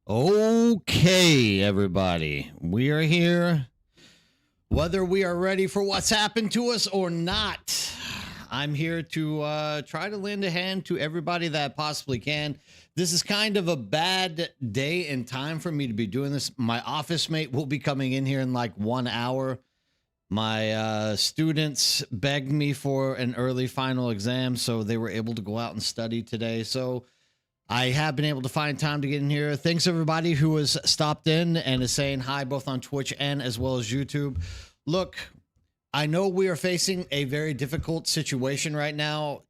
Okay, everybody, we are here. Whether we are ready for what's happened to us or not, I'm here to try to lend a hand to everybody that I possibly can. This is kind of a bad day and time for me to be doing this. My office mate will be coming in here in like 1 hour. My students begged me for an early final exam, so they were able to go out and study today. So I have been able to find time to get in here. Thanks everybody who has stopped in and is saying hi both on Twitch and as well as YouTube. Look, I know we are facing a very difficult situation right now.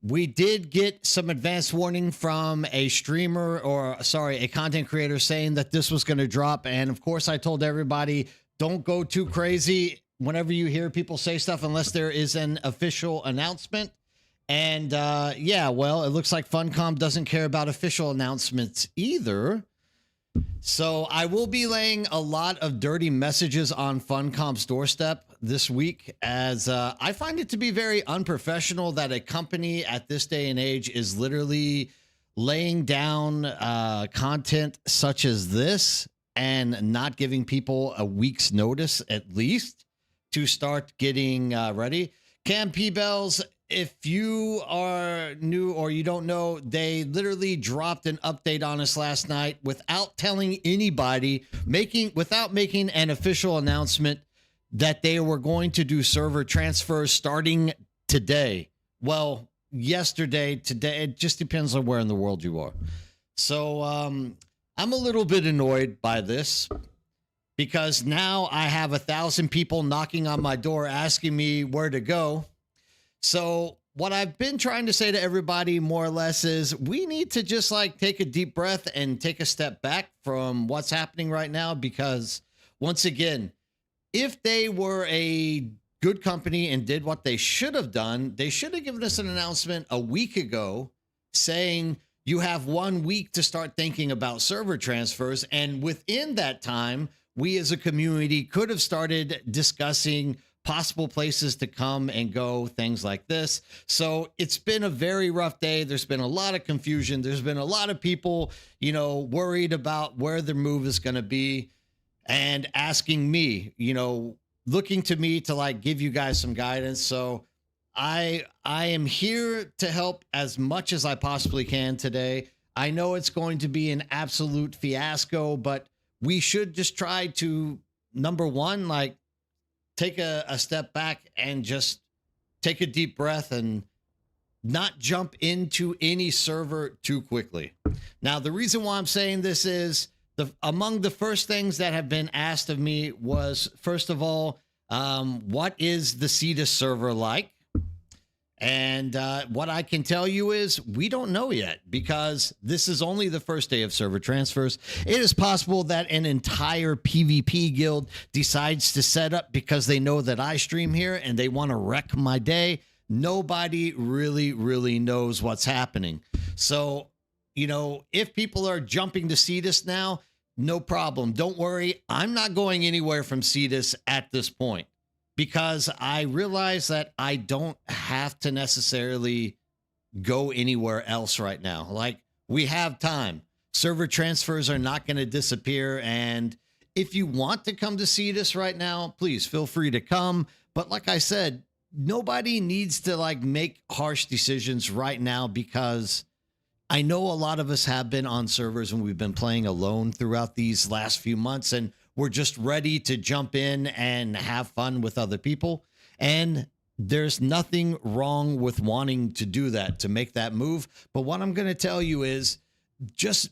We did get some advanced warning from a streamer or sorry, a content creator saying that this was going to drop. And of course, I told everybody, don't go too crazy whenever you hear people say stuff unless there is an official announcement. And yeah, well, it looks like Funcom doesn't care about official announcements either. So I will be laying a lot of dirty messages on Funcom's doorstep this week, as I find it to be very unprofessional that a company at this day and age is literally laying down content such as this and not giving people a week's notice at least to start getting ready. Cam P. Bells, if you are new or you don't know, they literally dropped an update on us last night without telling anybody, without making an official announcement that they were going to do server transfers starting today. Well, yesterday, today, it just depends on where in the world you are. So I'm a little bit annoyed by this because now I have 1,000 people knocking on my door asking me where to go. So what I've been trying to say to everybody more or less is we need to just like take a deep breath and take a step back from what's happening right now, because once again, if they were a good company and did what they should have done, they should have given us an announcement a week ago saying you have 1 week to start thinking about server transfers. And within that time, we as a community could have started discussing possible places to come and go, things like this. So it's been a very rough day. There's been a lot of confusion. There's been a lot of people, worried about where their move is going to be and asking me, looking to me to like give you guys some guidance. So I am here to help as much as I possibly can today. I know it's going to be an absolute fiasco, but we should just try to, number one, like, take a step back and just take a deep breath and not jump into any server too quickly. Now, the reason why I'm saying this is among the first things that have been asked of me was, first of all, what is the Cetus server like? And what I can tell you is we don't know yet, because this is only the first day of server transfers. It is possible that an entire PvP guild decides to set up because they know that I stream here and they want to wreck my day. Nobody really knows what's happening. So, if people are jumping to Cetus now, no problem. Don't worry. I'm not going anywhere from Cetus at this point, because I realize that I don't have to necessarily go anywhere else right now. Like, we have time. Server transfers are not going to disappear. And if you want to come to Cetus right now, please feel free to come. But like I said, nobody needs to like make harsh decisions right now, because I know a lot of us have been on servers and we've been playing alone throughout these last few months, and we're just ready to jump in and have fun with other people. And there's nothing wrong with wanting to do that, to make that move. But what I'm going to tell you is just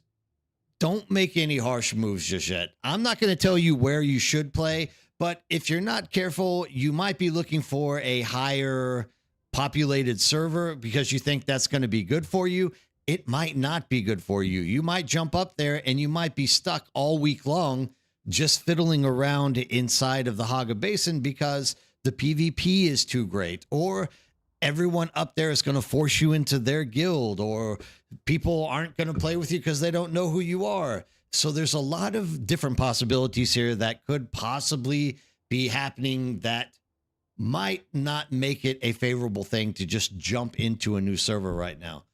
don't make any harsh moves just yet. I'm not going to tell you where you should play, but if you're not careful, you might be looking for a higher populated server because you think that's going to be good for you. It might not be good for you. You might jump up there and you might be stuck all week long just fiddling around inside of the Haga Basin because the PvP is too great, or everyone up there is going to force you into their guild, or people aren't going to play with you because they don't know who you are. So there's a lot of different possibilities here that could possibly be happening that might not make it a favorable thing to just jump into a new server right now.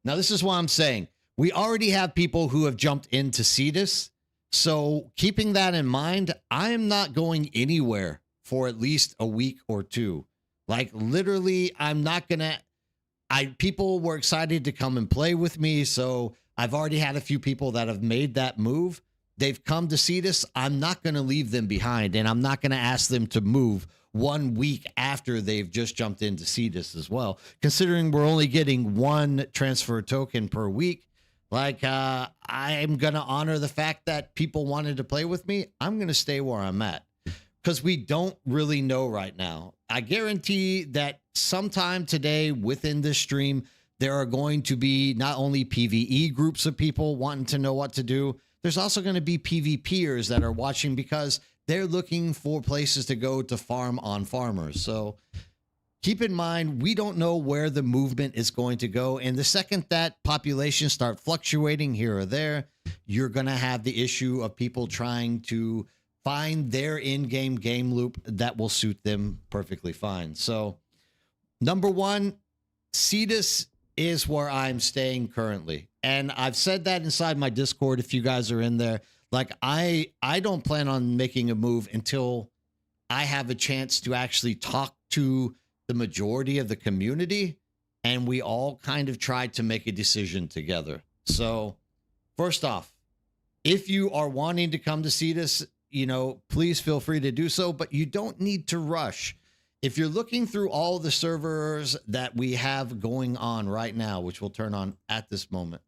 Now, this is what I'm saying. We already have people who have jumped into Cetus. So keeping that in mind, I'm not going anywhere for at least a week or two. Like literally, I'm not gonna. People were excited to come and play with me, so I've already had a few people that have made that move. They've come to Cetus. I'm not going to leave them behind, and I'm not going to ask them to move 1 week after they've just jumped into Cetus as well. Considering we're only getting one transfer token per week, like I'm going to honor the fact that people wanted to play with me. I'm going to stay where I'm at because we don't really know right now. I guarantee that sometime today within this stream, there are going to be not only PvE groups of people wanting to know what to do, there's also going to be PvPers that are watching because they're looking for places to go to farm on farmers. So keep in mind, we don't know where the movement is going to go. And the second that populations start fluctuating here or there, you're going to have the issue of people trying to find their in-game game loop that will suit them perfectly fine. So number one, Cetus is where I'm staying currently. And I've said that inside my Discord if you guys are in there. Like I don't plan on making a move until I have a chance to actually talk to the majority of the community and we all kind of try to make a decision together. So first off, if you are wanting to come to Cetus, please feel free to do so, but you don't need to rush. If you're looking through all the servers that we have going on right now, which we'll turn on at this moment,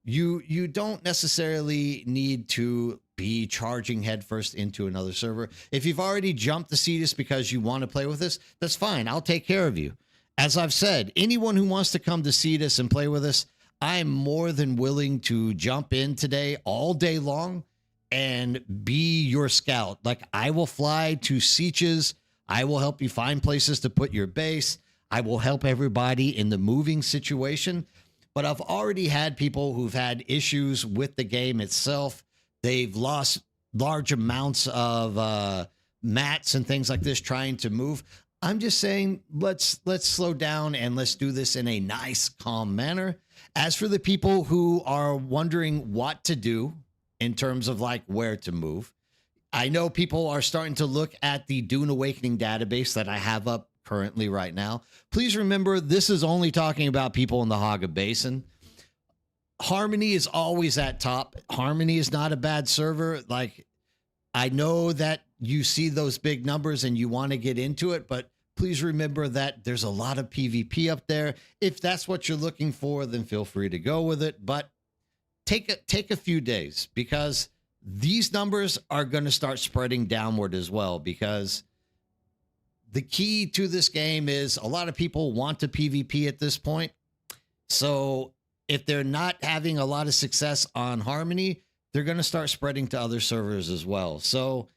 you don't necessarily need to be charging headfirst into another server. If you've already jumped the Cetus because you want to play with us, that's fine. I'll take care of you. As I've said, anyone who wants to come to Cetus and play with us, I'm more than willing to jump in today all day long and be your scout. Like I will fly to Sietches. I will help you find places to put your base. I will help everybody in the moving situation. But I've already had people who've had issues with the game itself. They've lost large amounts of mats and things like this trying to move. I'm just saying, let's slow down and let's do this in a nice, calm manner. As for the people who are wondering what to do in terms of like where to move, I know people are starting to look at the Dune Awakening database that I have up currently right now. Please remember, this is only talking about people in the Haga Basin. Harmony is always at top. Harmony is not a bad server. Like, I know that you see those big numbers and you want to get into it, but please remember that there's a lot of PvP up there. If that's what you're looking for, then feel free to go with it. But take a few days because these numbers are going to start spreading downward as well, because the key to this game is a lot of people want to PvP at this point. So if they're not having a lot of success on Harmony, they're going to start spreading to other servers as well. So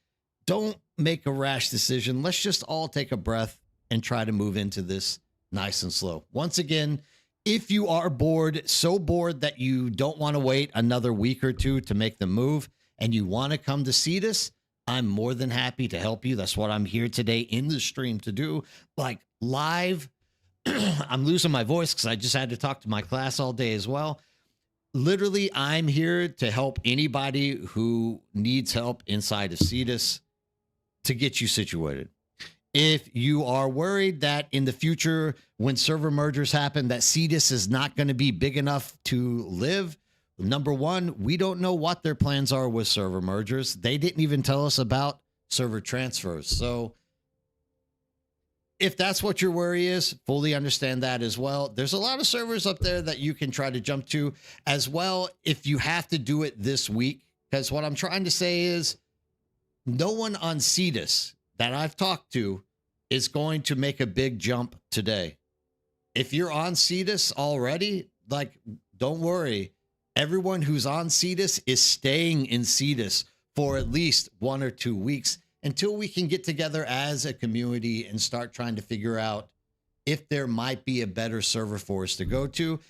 don't make a rash decision. Let's just all take a breath and try to move into this nice and slow. Once again, if you are bored, so bored that you don't want to wait another week or two to make the move and you want to come to Cetus, I'm more than happy to help you. That's what I'm here today in the stream to do. Like live, I'm losing my voice because I just had to talk to my class all day as well. Literally, I'm here to help anybody who needs help inside of Cetus to get you situated. If you are worried that in the future, when server mergers happen, that Cetus is not going to be big enough to live, number one, we don't know what their plans are with server mergers. They didn't even tell us about server transfers. So if that's what your worry is, fully understand that as well. There's a lot of servers up there that you can try to jump to as well if you have to do it this week. Because what I'm trying to say is no one on Cetus that I've talked to is going to make a big jump today. If you're on Cetus already, like, don't worry. Everyone who's on Cetus is staying in Cetus for at least 1 or 2 weeks until we can get together as a community and start trying to figure out if there might be a better server for us to go to.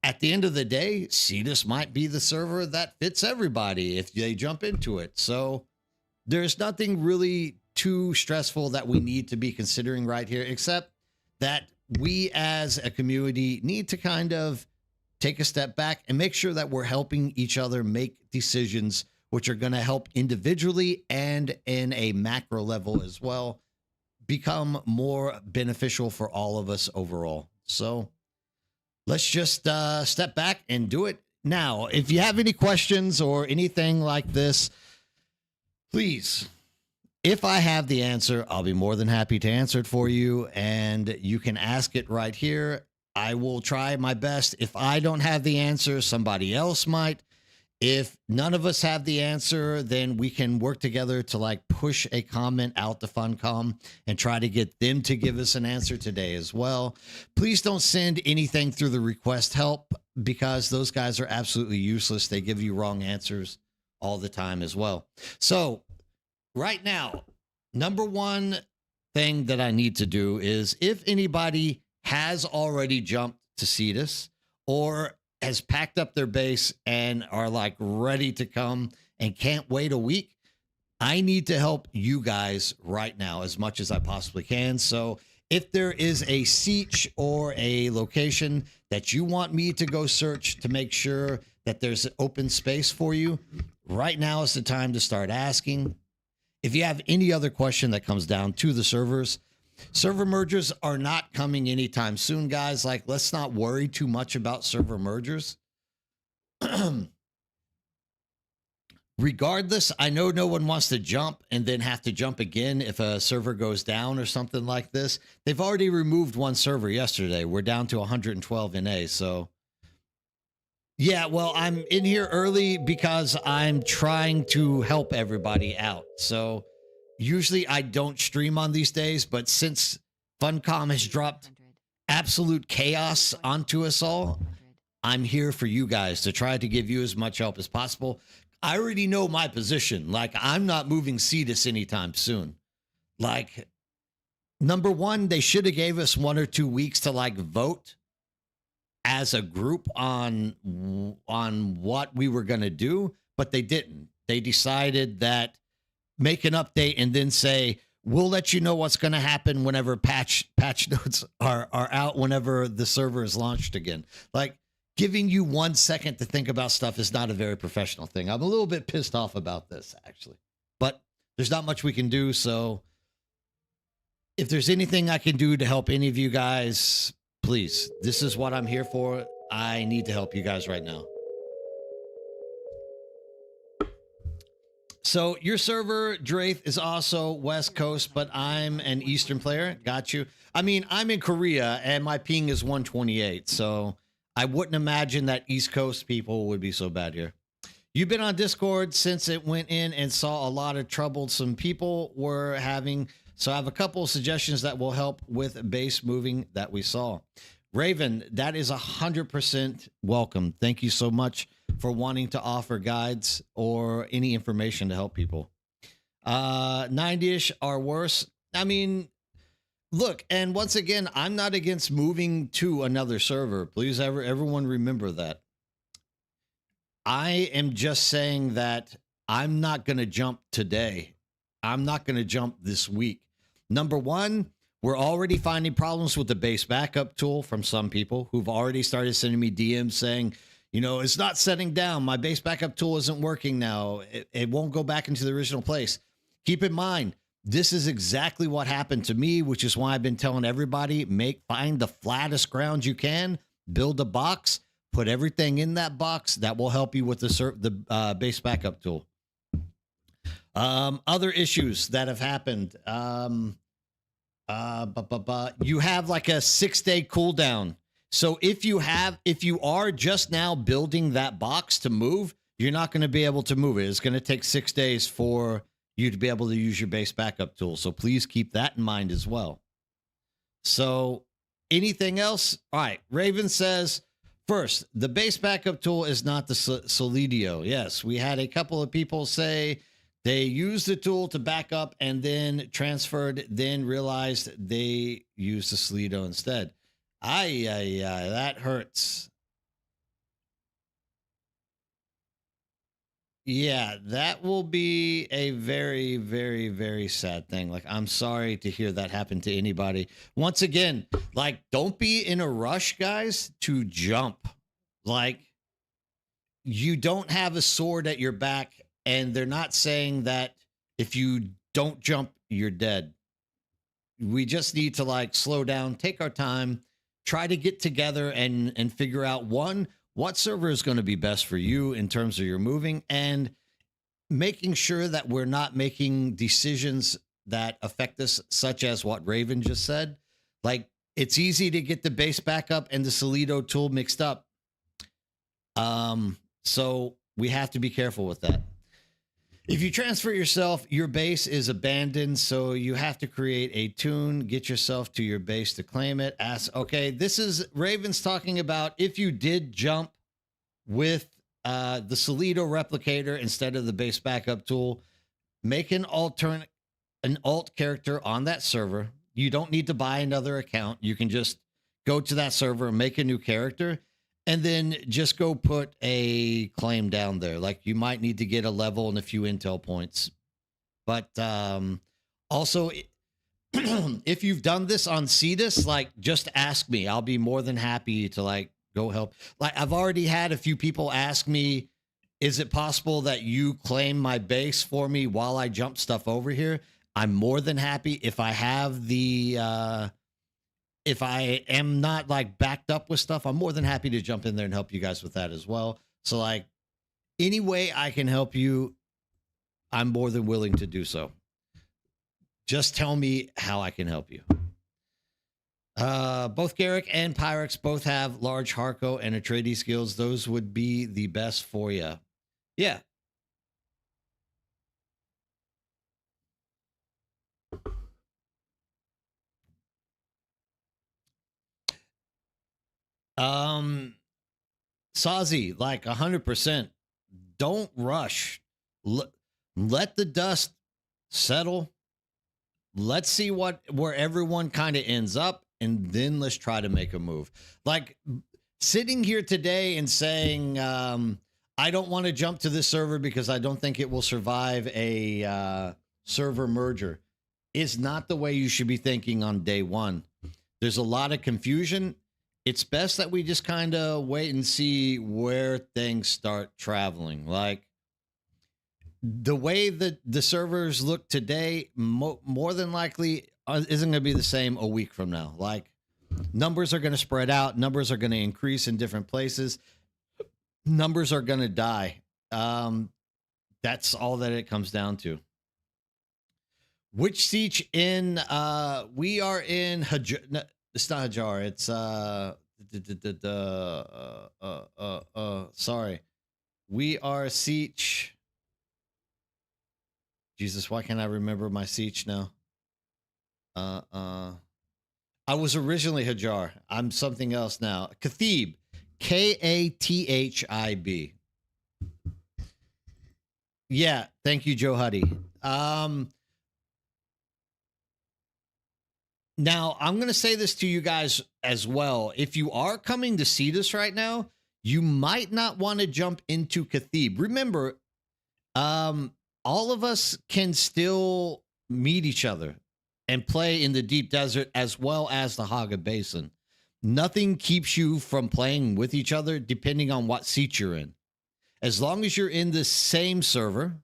At the end of the day, Cetus might be the server that fits everybody if they jump into it. So there's nothing really too stressful that we need to be considering right here, except that we as a community need to kind of take a step back and make sure that we're helping each other make decisions which are going to help individually and in a macro level as well become more beneficial for all of us overall. So let's just step back and do it now. If you have any questions or anything like this, please, if I have the answer, I'll be more than happy to answer it for you. And you can ask it right here. I will try my best. If I don't have the answer, somebody else might. If none of us have the answer, then we can work together to like push a comment out to Funcom and try to get them to give us an answer today as well. Please don't send anything through the request help because those guys are absolutely useless. They give you wrong answers all the time as well. So right now, number one thing that I need to do is if anybody has already jumped to Cetus or has packed up their base and are like ready to come and can't wait a week, I need to help you guys right now as much as I possibly can. So if there is a siege or a location that you want me to go search to make sure that there's an open space for you, right now is the time to start asking. If you have any other question that comes down to the servers, server mergers are not coming anytime soon, guys. Like, let's not worry too much about server mergers. Regardless, I know no one wants to jump and then have to jump again if a server goes down or something like this. They've already removed one server yesterday. We're down to 112 NA, so... Yeah, well, I'm in here early because I'm trying to help everybody out. So usually I don't stream on these days, but since Funcom has dropped absolute chaos onto us all, I'm here for you guys to try to give you as much help as possible. I already know my position. Like, I'm not moving Cetus anytime soon. Like, number one, they should have gave us 1 or 2 weeks to like vote as a group on what we were going to do, but they didn't. They decided that make an update and then say, we'll let you know what's going to happen whenever patch notes are out, whenever the server is launched again. Like, giving you 1 second to think about stuff is not a very professional thing. I'm a little bit pissed off about this, actually, but there's not much we can do. So if there's anything I can do to help any of you guys, please, this is what I'm here for. I need to help you guys right now. So your server, Draith, is also West Coast, but I'm an Eastern player. Got you. I mean, I'm in Korea and my ping is 128. So I wouldn't imagine that East Coast people would be so bad here. You've been on Discord since it went in and saw a lot of trouble some people were having. So I have a couple of suggestions that will help with base moving that we saw. Raven, that is 100% welcome. Thank you so much for wanting to offer guides or any information to help people. 90-ish are worse. I mean, look, and once again, I'm not against moving to another server. Please, everyone remember that. I am just saying that I'm not going to jump today. I'm not going to jump this week. Number one, we're already finding problems with the base backup tool from some people who've already started sending me DMs saying, you know, it's not setting down. My base backup tool isn't working now. It won't go back into the original place. Keep in mind, this is exactly what happened to me, which is why I've been telling everybody, find the flattest ground you can, build a box, put everything in that box. That will help you with the base backup tool. Other issues that have happened. You have like a 6-day cooldown. So if you are just now building that box to move, you're not going to be able to move it. It's going to take 6 days for you to be able to use your base backup tool. So please keep that in mind as well. So anything else? All right. Raven says, first, the base backup tool is not the Solidio. Yes, we had a couple of people say they used the tool to back up and then transferred, then realized they used the Solido instead. That hurts. Yeah, that will be a very, very, very sad thing. Like, I'm sorry to hear that happen to anybody. Once again, like, don't be in a rush, guys, to jump. Like, you don't have a sword at your back, and they're not saying that if you don't jump, you're dead. We just need to like slow down, take our time, try to get together and figure out one, what server is going to be best for you in terms of your moving, and making sure that we're not making decisions that affect us, such as what Raven just said. Like, it's easy to get the base back up and the Solido tool mixed up. So we have to be careful with that. If you transfer yourself, your base is abandoned, so you have to create a tune, get yourself to your base to claim it. Ask, okay, this is Raven's talking about if you did jump with the Solido replicator instead of the base backup tool, make an alt character on that server. You don't need to buy another account. You can just go to that server and make a new character, and then just go put a claim down there. Like, you might need to get a level and a few intel points. But also, if you've done this on Cetus, like, just ask me. I'll be more than happy to like go help. Like, I've already had a few people ask me, is it possible that you claim my base for me while I jump stuff over here? I'm more than happy. If I have the if I am not like backed up with stuff, I'm more than happy to jump in there and help you guys with that as well. So like, any way I can help you, I'm more than willing to do so. Just tell me how I can help you. Both Garrick and Pyrex both have large Harco and Atreides skills. Those would be the best for you. Yeah. Sazi, like 100%. Don't rush. Let the dust settle. Let's see where everyone kind of ends up, and then let's try to make a move. Like, sitting here today and saying, I don't want to jump to this server because I don't think it will survive a server merger, is not the way you should be thinking on day one. There's a lot of confusion. It's best that we just kind of wait and see where things start traveling. Like, the way that the servers look today, more than likely isn't going to be the same a week from now. Like, numbers are going to spread out. Numbers are going to increase in different places. Numbers are going to die. That's all that it comes down to. Which siege in? We are in Hajar. No, it's not Hajar. It's sorry. We are siege. Jesus, why can't I remember my siege now? I was originally Hajar. I'm something else now. Kathib. Kathib. Yeah, thank you, Joe Huddy. Now, I'm going to say this to you guys as well. If you are coming to see this right now, you might not want to jump into Kathib. Remember, all of us can still meet each other and play in the deep desert as well as the Haga Basin. Nothing keeps you from playing with each other depending on what seat you're in. As long as you're in the same server,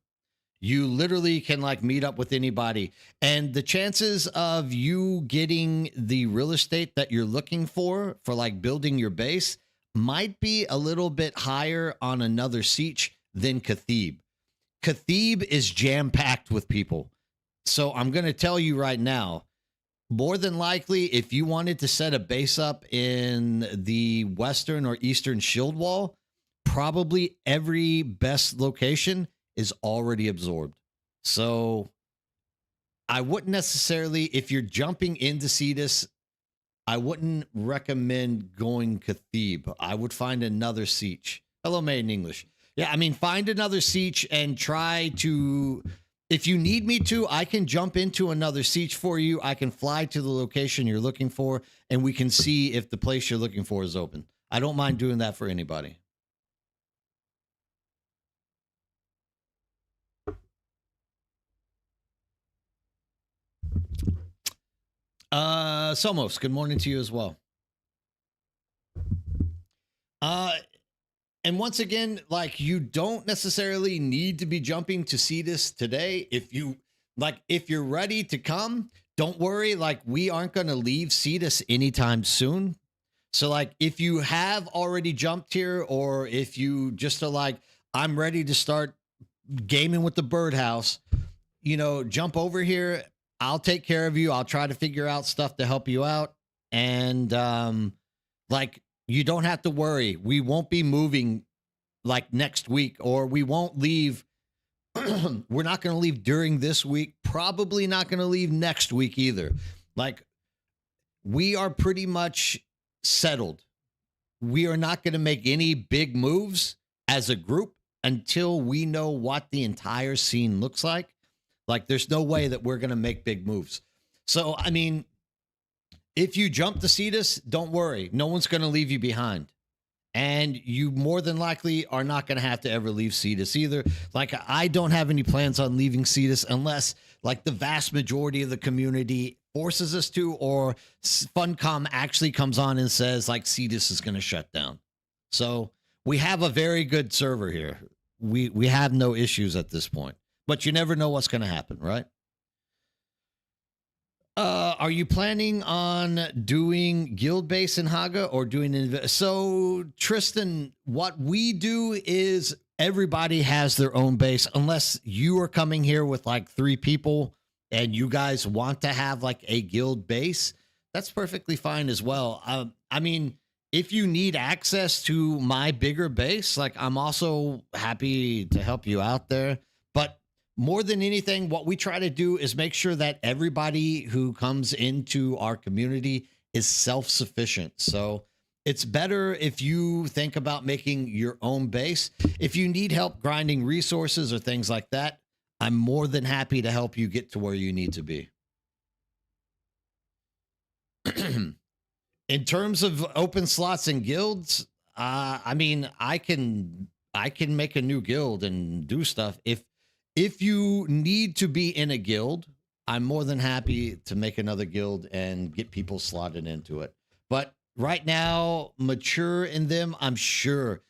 you literally can like meet up with anybody. And the chances of you getting the real estate that you're looking for like building your base might be a little bit higher on another siege than Kathib. Kathib is jam-packed with people. So I'm going to tell you right now, more than likely, if you wanted to set a base up in the western or eastern shield wall, probably every best location is already absorbed. So I wouldn't necessarily, if you're jumping into Cetus, I wouldn't recommend going Kathib. I would find another siege. Hello, Made in English. Yeah, I mean, find another siege and try to, if you need me to, I can jump into another siege for you. I can fly to the location you're looking for, and we can see if the place you're looking for is open. I don't mind doing that for anybody. Somos, good morning to you as well. And once again, like you don't necessarily need to be jumping to see this today. If you're ready to come, don't worry. Like we aren't going to leave Cetus anytime soon. So like if you have already jumped here, or if you just are like, I'm ready to start gaming with the birdhouse, jump over here. I'll take care of you. I'll try to figure out stuff to help you out. And like you don't have to worry. We won't be moving like next week, or we won't leave. We're not going to leave during this week. Probably not going to leave next week either. Like we are pretty much settled. We are not going to make any big moves as a group until we know what the entire scene looks like. Like there's no way that we're going to make big moves. So, I mean, if you jump to Cetus, don't worry. No one's going to leave you behind. And you more than likely are not going to have to ever leave Cetus either. Like I don't have any plans on leaving Cetus unless like the vast majority of the community forces us to, or Funcom actually comes on and says like Cetus is going to shut down. So we have a very good server here. We have no issues at this point, but you never know what's going to happen, right? Are you planning on doing guild base in Haga or doing so Tristan, what we do is everybody has their own base unless you are coming here with like 3 people and you guys want to have like a guild base. That's perfectly fine as well. I mean, if you need access to my bigger base, like I'm also happy to help you out there. But more than anything, what we try to do is make sure that everybody who comes into our community is self-sufficient. So it's better if you think about making your own base. If you need help grinding resources or things like that, I'm more than happy to help you get to where you need to be. In terms of open slots and guilds, I mean, I can make a new guild and do stuff. If you need to be in a guild, I'm more than happy to make another guild and get people slotted into it. But right now, mature in them, I'm sure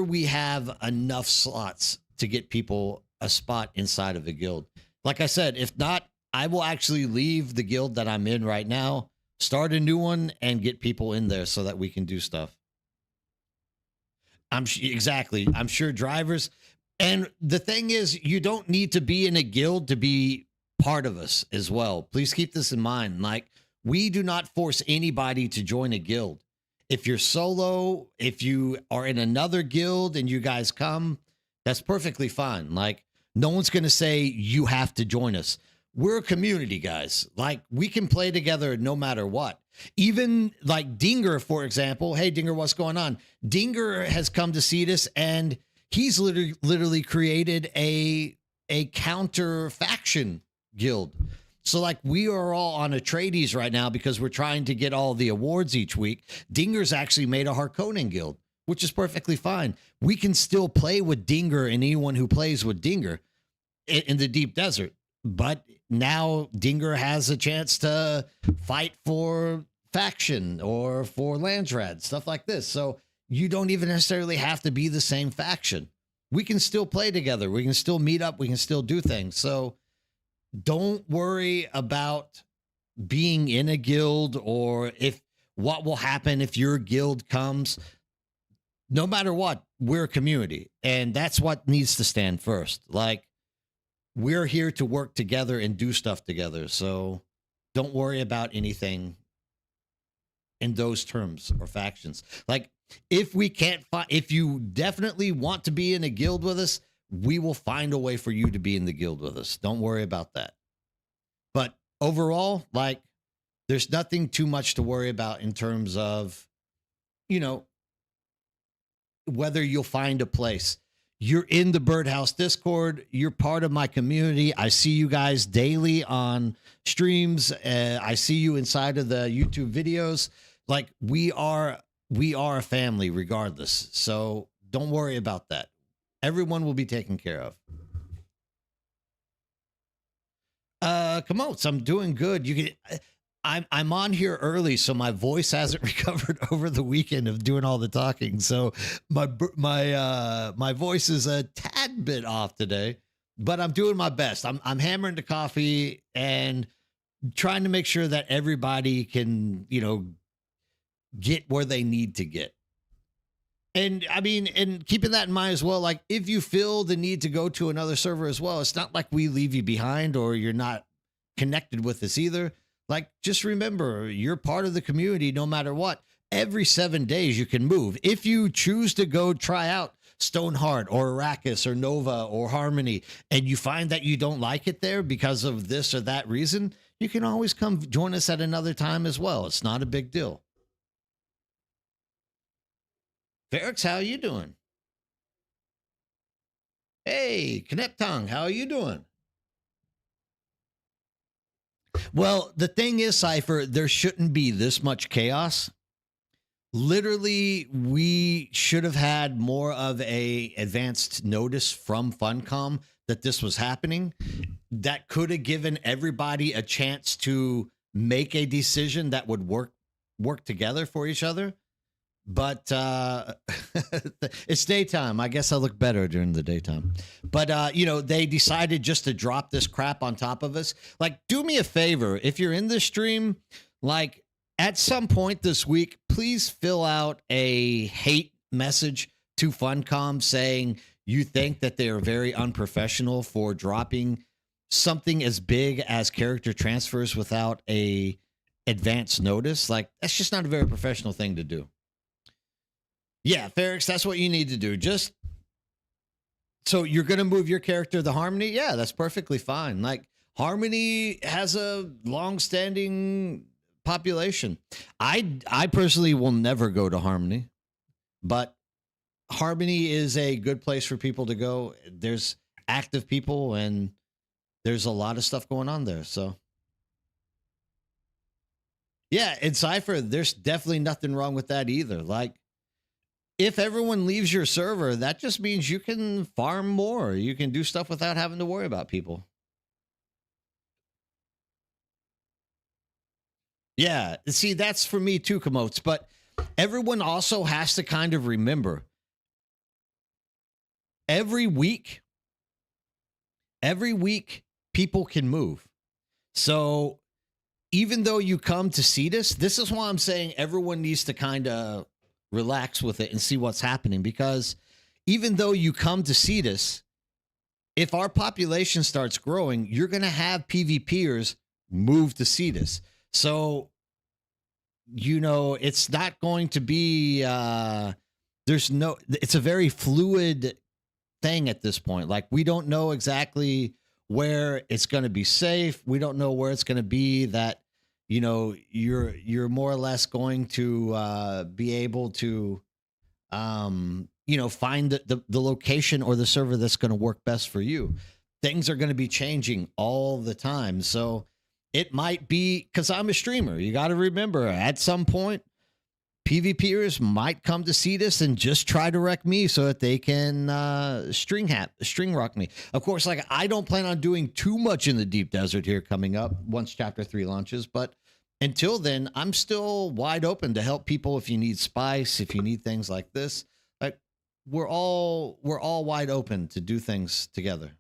we have enough slots to get people a spot inside of a guild. Like I said, if not, I will actually leave the guild that I'm in right now, start a new one, and get people in there so that we can do stuff. Exactly. I'm sure drivers. And the thing is, you don't need to be in a guild to be part of us as well. Please keep this in mind. Like, we do not force anybody to join a guild. If you're solo, if you are in another guild and you guys come, that's perfectly fine. Like, no one's going to say you have to join us. We're a community, guys. Like, we can play together no matter what. Even like Dinger, for example. Hey, Dinger, what's going on? Dinger has come to see this, and he's literally created a counter faction guild. So like we are all on Atreides right now because we're trying to get all the awards each week. Dinger's actually made a Harkonnen guild, which is perfectly fine. We can still play with Dinger and anyone who plays with Dinger in the deep desert. But now Dinger has a chance to fight for faction or for Landsrad, stuff like this. So you don't even necessarily have to be the same faction. We can still play together. We can still meet up. We can still do things. So don't worry about being in a guild or if what will happen if your guild comes. No matter what, we're a community, and that's what needs to stand first. Like, we're here to work together and do stuff together. So don't worry about anything in those terms or factions. Like, if we can't find, if you definitely want to be in a guild with us, we will find a way for you to be in the guild with us. Don't worry about that. But overall, like, there's nothing too much to worry about in terms of, you know, whether you'll find a place. You're in the Birdhouse Discord. You're part of my community. I see you guys daily on streams. I see you inside of the YouTube videos. Like, we are a family regardless. So don't worry about that. Everyone will be taken care of. Come on, I'm doing good. You can, I'm on here early, so my voice hasn't recovered over the weekend of doing all the talking. So my voice is a tad bit off today, but I'm doing my best. I'm hammering the coffee and trying to make sure that everybody can, get where they need to get. And I mean, and keeping that in mind as well, like if you feel the need to go to another server as well, it's not like we leave you behind or you're not connected with us either. Like, just remember, you're part of the community no matter what. Every 7 days, you can move. If you choose to go try out Stoneheart or Arrakis or Nova or Harmony, and you find that you don't like it there because of this or that reason, you can always come join us at another time as well. It's not a big deal. Ferrex, how are you doing? Hey, Kneptong, how are you doing? Well, the thing is, Cypher, there shouldn't be this much chaos. Literally, we should have had more of a advanced notice from Funcom that this was happening. That could have given everybody a chance to make a decision that would work together for each other. But it's daytime. I guess I look better during the daytime. But they decided just to drop this crap on top of us. Like, do me a favor. If you're in this stream, like at some point this week, please fill out a hate message to Funcom saying you think that they are very unprofessional for dropping something as big as character transfers without a advance notice. Like, that's just not a very professional thing to do. Yeah, Ferrex, that's what you need to do. Just so you're going to move your character to Harmony. Yeah, that's perfectly fine. Like, Harmony has a long-standing population. I personally will never go to Harmony, but Harmony is a good place for people to go. There's active people and there's a lot of stuff going on there. So yeah, in Cypher, there's definitely nothing wrong with that either. Like, if everyone leaves your server, that just means you can farm more. You can do stuff without having to worry about people. Yeah, see, that's for me too, Komotes. But everyone also has to kind of remember every week, people can move. So even though you come to Cetus, this is why I'm saying everyone needs to kind of relax with it and see what's happening, because even though you come to Cetus, if our population starts growing, you're going to have PvPers move to Cetus. So, it's not going to be, it's a very fluid thing at this point. Like, we don't know exactly where it's going to be safe. We don't know where it's going to be that you're more or less going to be able to find the location or the server that's going to work best for you. Things are going to be changing all the time. So it might be, because I'm a streamer, you got to remember at some point PvPers might come to see this and just try to wreck me so that they can string rock me. Of course, like, I don't plan on doing too much in the deep desert here coming up once Chapter 3 launches, but until then, I'm still wide open to help people if you need spice, if you need things like this. Like, we're all wide open to do things together.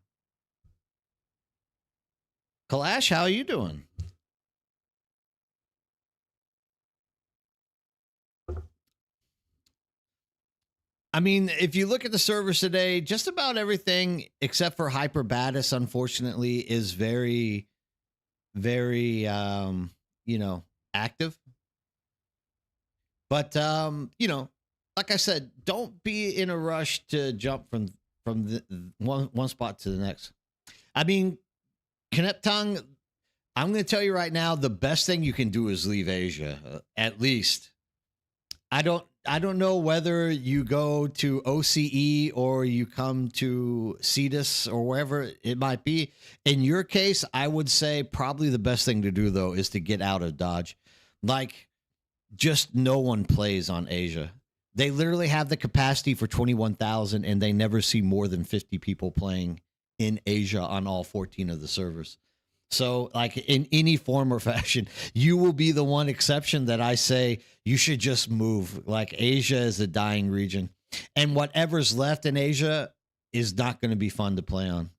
Kalash, how are you doing? I mean, if you look at the servers today, just about everything except for Hyperbatus, unfortunately, is very, very, active. But, like I said, don't be in a rush to jump from one spot to the next. I mean, Kneptong, I'm going to tell you right now, the best thing you can do is leave Asia, at least. I don't know whether you go to OCE or you come to Cetus or wherever it might be. In your case, I would say probably the best thing to do, though, is to get out of Dodge. Like, just no one plays on Asia. They literally have the capacity for 21,000, and they never see more than 50 people playing in Asia on all 14 of the servers. So, like in any form or fashion, you will be the one exception that I say you should just move. Like Asia is a dying region, and whatever's left in Asia is not going to be fun to play on.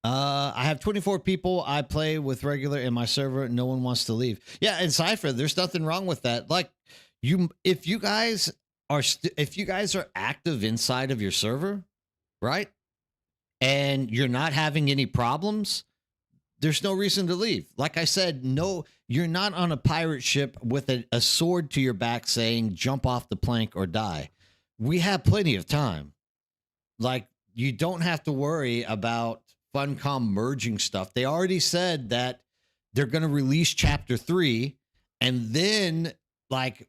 I have 24 people I play with regular in my server. No one wants to leave. Yeah, in Cypher, there's nothing wrong with that. Like if you guys if you guys are active inside of your server, right? And you're not having any problems, there's no reason to leave. Like I said, no, you're not on a pirate ship with a sword to your back saying jump off the plank or die. We have plenty of time. Like you don't have to worry about Funcom merging stuff. They already said that they're going to release chapter 3 and then like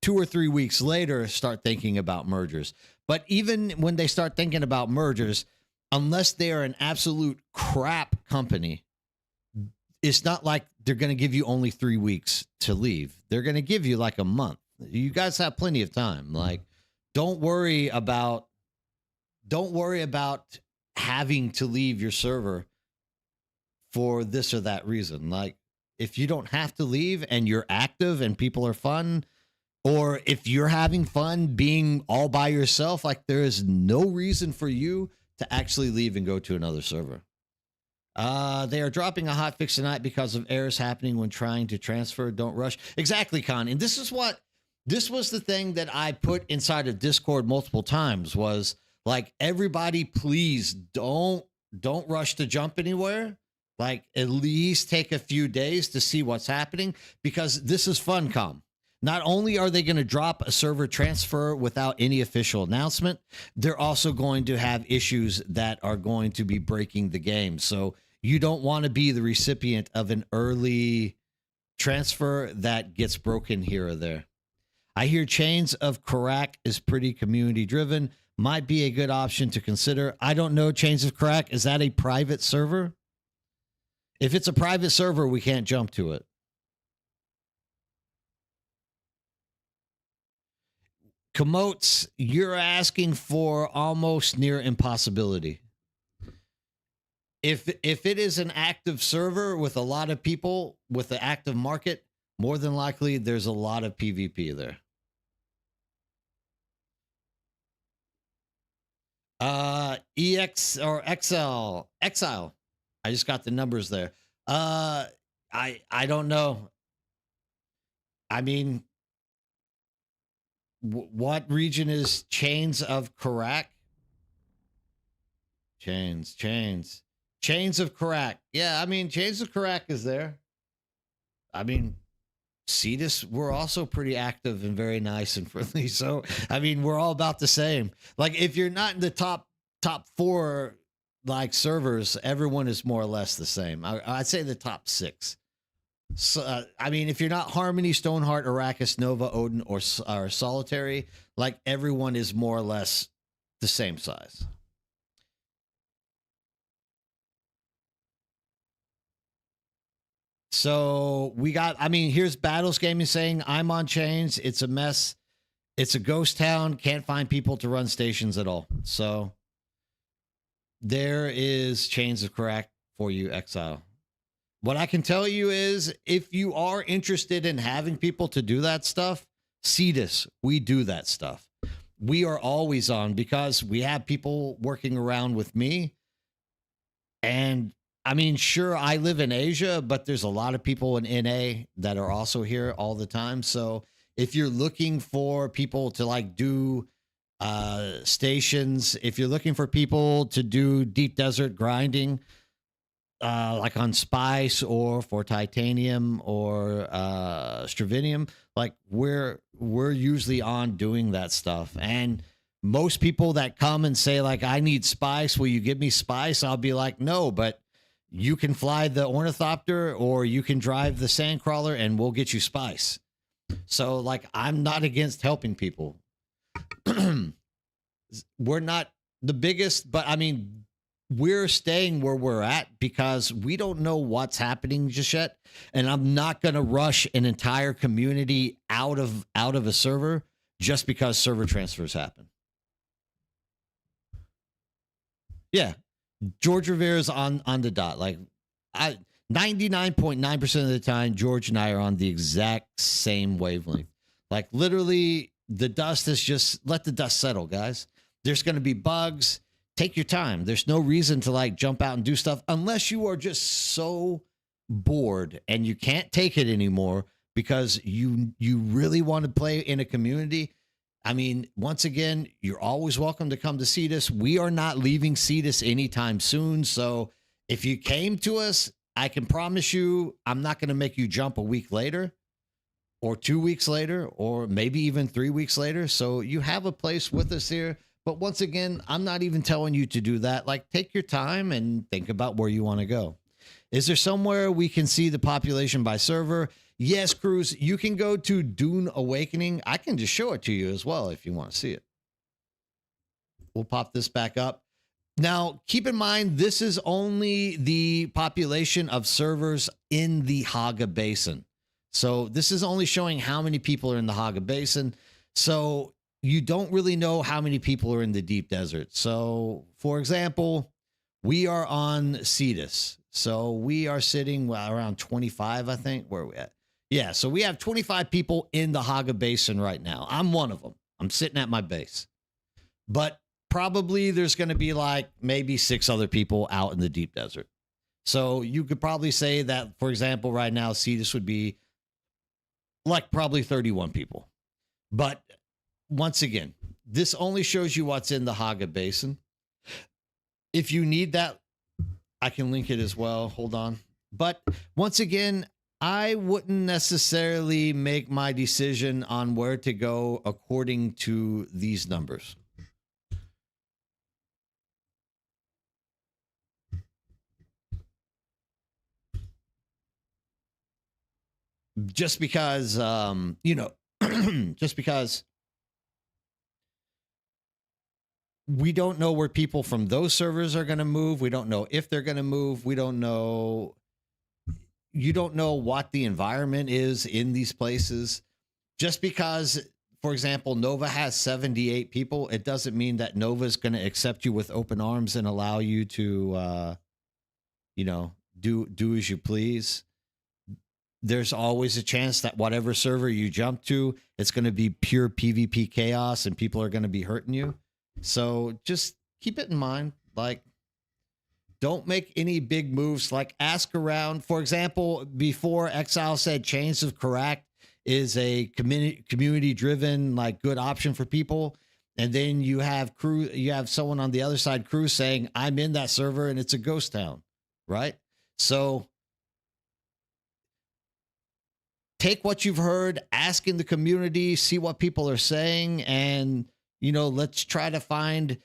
2 or 3 weeks later start thinking about mergers. But even when they start thinking about mergers, unless they are an absolute crap company, it's not like they're going to give you only 3 weeks to leave. They're going to give you like a month. You guys have plenty of time. Like don't worry about having to leave your server for this or that reason. Like if you don't have to leave and you're active and people are fun, or if you're having fun being all by yourself, like there is no reason for you to actually leave and go to another server. They are dropping a hot fix tonight because of errors happening when trying to transfer. Don't rush. Exactly, Con. And this was the thing that I put inside of Discord multiple times was like, everybody, please don't rush to jump anywhere. Like at least take a few days to see what's happening because this is Funcom. Not only are they going to drop a server transfer without any official announcement, they're also going to have issues that are going to be breaking the game. So you don't want to be the recipient of an early transfer that gets broken here or there. I hear Chains of Karak is pretty community driven. Might be a good option to consider. I don't know. Chains of Karak, is that a private server? If it's a private server, we can't jump to it. Komotes, you're asking for almost near impossibility. If it is an active server with a lot of people with the active market, more than likely there's a lot of PvP there. EX or XL Exile. I just got the numbers there. I don't know. I mean, what region is Chains of Karak? Chains of Karak. Yeah, I mean, Chains of Karak is there. I mean, Cetus, we're also pretty active and very nice and friendly. So, I mean, we're all about the same. Like, if you're not in the top 4 like servers, everyone is more or less the same. I'd say the top 6. So, I mean, if you're not Harmony, Stoneheart, Arrakis, Nova, Odin, or Solitary, like everyone is more or less the same size. So we got, I mean, here's Battles Gaming saying, I'm on Chains. It's a mess. It's a ghost town. Can't find people to run stations at all. So there is Chains of Karak for you, Exile. What I can tell you is if you are interested in having people to do that stuff, Cetus, we do that stuff. We are always on because we have people working around with me. And I mean, sure, I live in Asia, but there's a lot of people in NA that are also here all the time. So if you're looking for people to like do stations, if you're looking for people to do deep desert grinding, like on Spice or for Titanium or Stravinium, like we're usually on doing that stuff. And most people that come and say like, I need Spice, will you give me Spice? I'll be like, no, but you can fly the Ornithopter or you can drive the Sandcrawler and we'll get you Spice. So like, I'm not against helping people. We're not the biggest, but I mean, we're staying where we're at because we don't know what's happening just yet. And I'm not going to rush an entire community out of a server just because server transfers happen. Yeah. George Rivera's on the dot. Like I 99.9% of the time, George and I are on the exact same wavelength. Like literally, the dust is just let the dust settle, guys. There's going to be bugs. Take your time. There's no reason to like jump out and do stuff unless you are just so bored and you can't take it anymore because you really want to play in a community. I mean, once again, you're always welcome to come to Cetus. We are not leaving Cetus anytime soon. So if you came to us, I can promise you I'm not going to make you jump a week later or 2 weeks later or maybe even 3 weeks later. So you have a place with us here. But once again, I'm not even telling you to do that. Like, take your time and think about where you want to go. Is there somewhere we can see the population by server? Yes, Cruz, you can go to Dune Awakening. I can just show it to you as well if you want to see it. We'll pop this back up. Now, keep in mind, this is only the population of servers in the Haga Basin. So this is only showing how many people are in the Haga Basin. So you don't really know how many people are in the deep desert. So, for example, we are on Cetus. So we are sitting around 25, I think. Where are we at? Yeah, so we have 25 people in the Haga Basin right now. I'm one of them. I'm sitting at my base. But probably there's going to be like maybe 6 other people out in the deep desert. So you could probably say that, for example, right now, Cetus would be like probably 31 people. But once again, this only shows you what's in the Haga Basin. If you need that, I can link it as well. Hold on. But once again, I wouldn't necessarily make my decision on where to go according to these numbers. Just because, just because we don't know where people from those servers are going to move. We don't know if they're going to move. We don't know. You don't know what the environment is in these places. Just because, for example, Nova has 78 people, it doesn't mean that Nova is going to accept you with open arms and allow you to, do as you please. There's always a chance that whatever server you jump to, it's going to be pure PvP chaos and people are going to be hurting you. So just keep it in mind. Like, don't make any big moves. Like, ask around. For example, before Exile said Chains of Karak is a community driven, like, good option for people. And then you have someone on the other side, Crew, saying, I'm in that server and it's a ghost town, right? So take what you've heard, ask in the community, see what people are saying, and let's try to find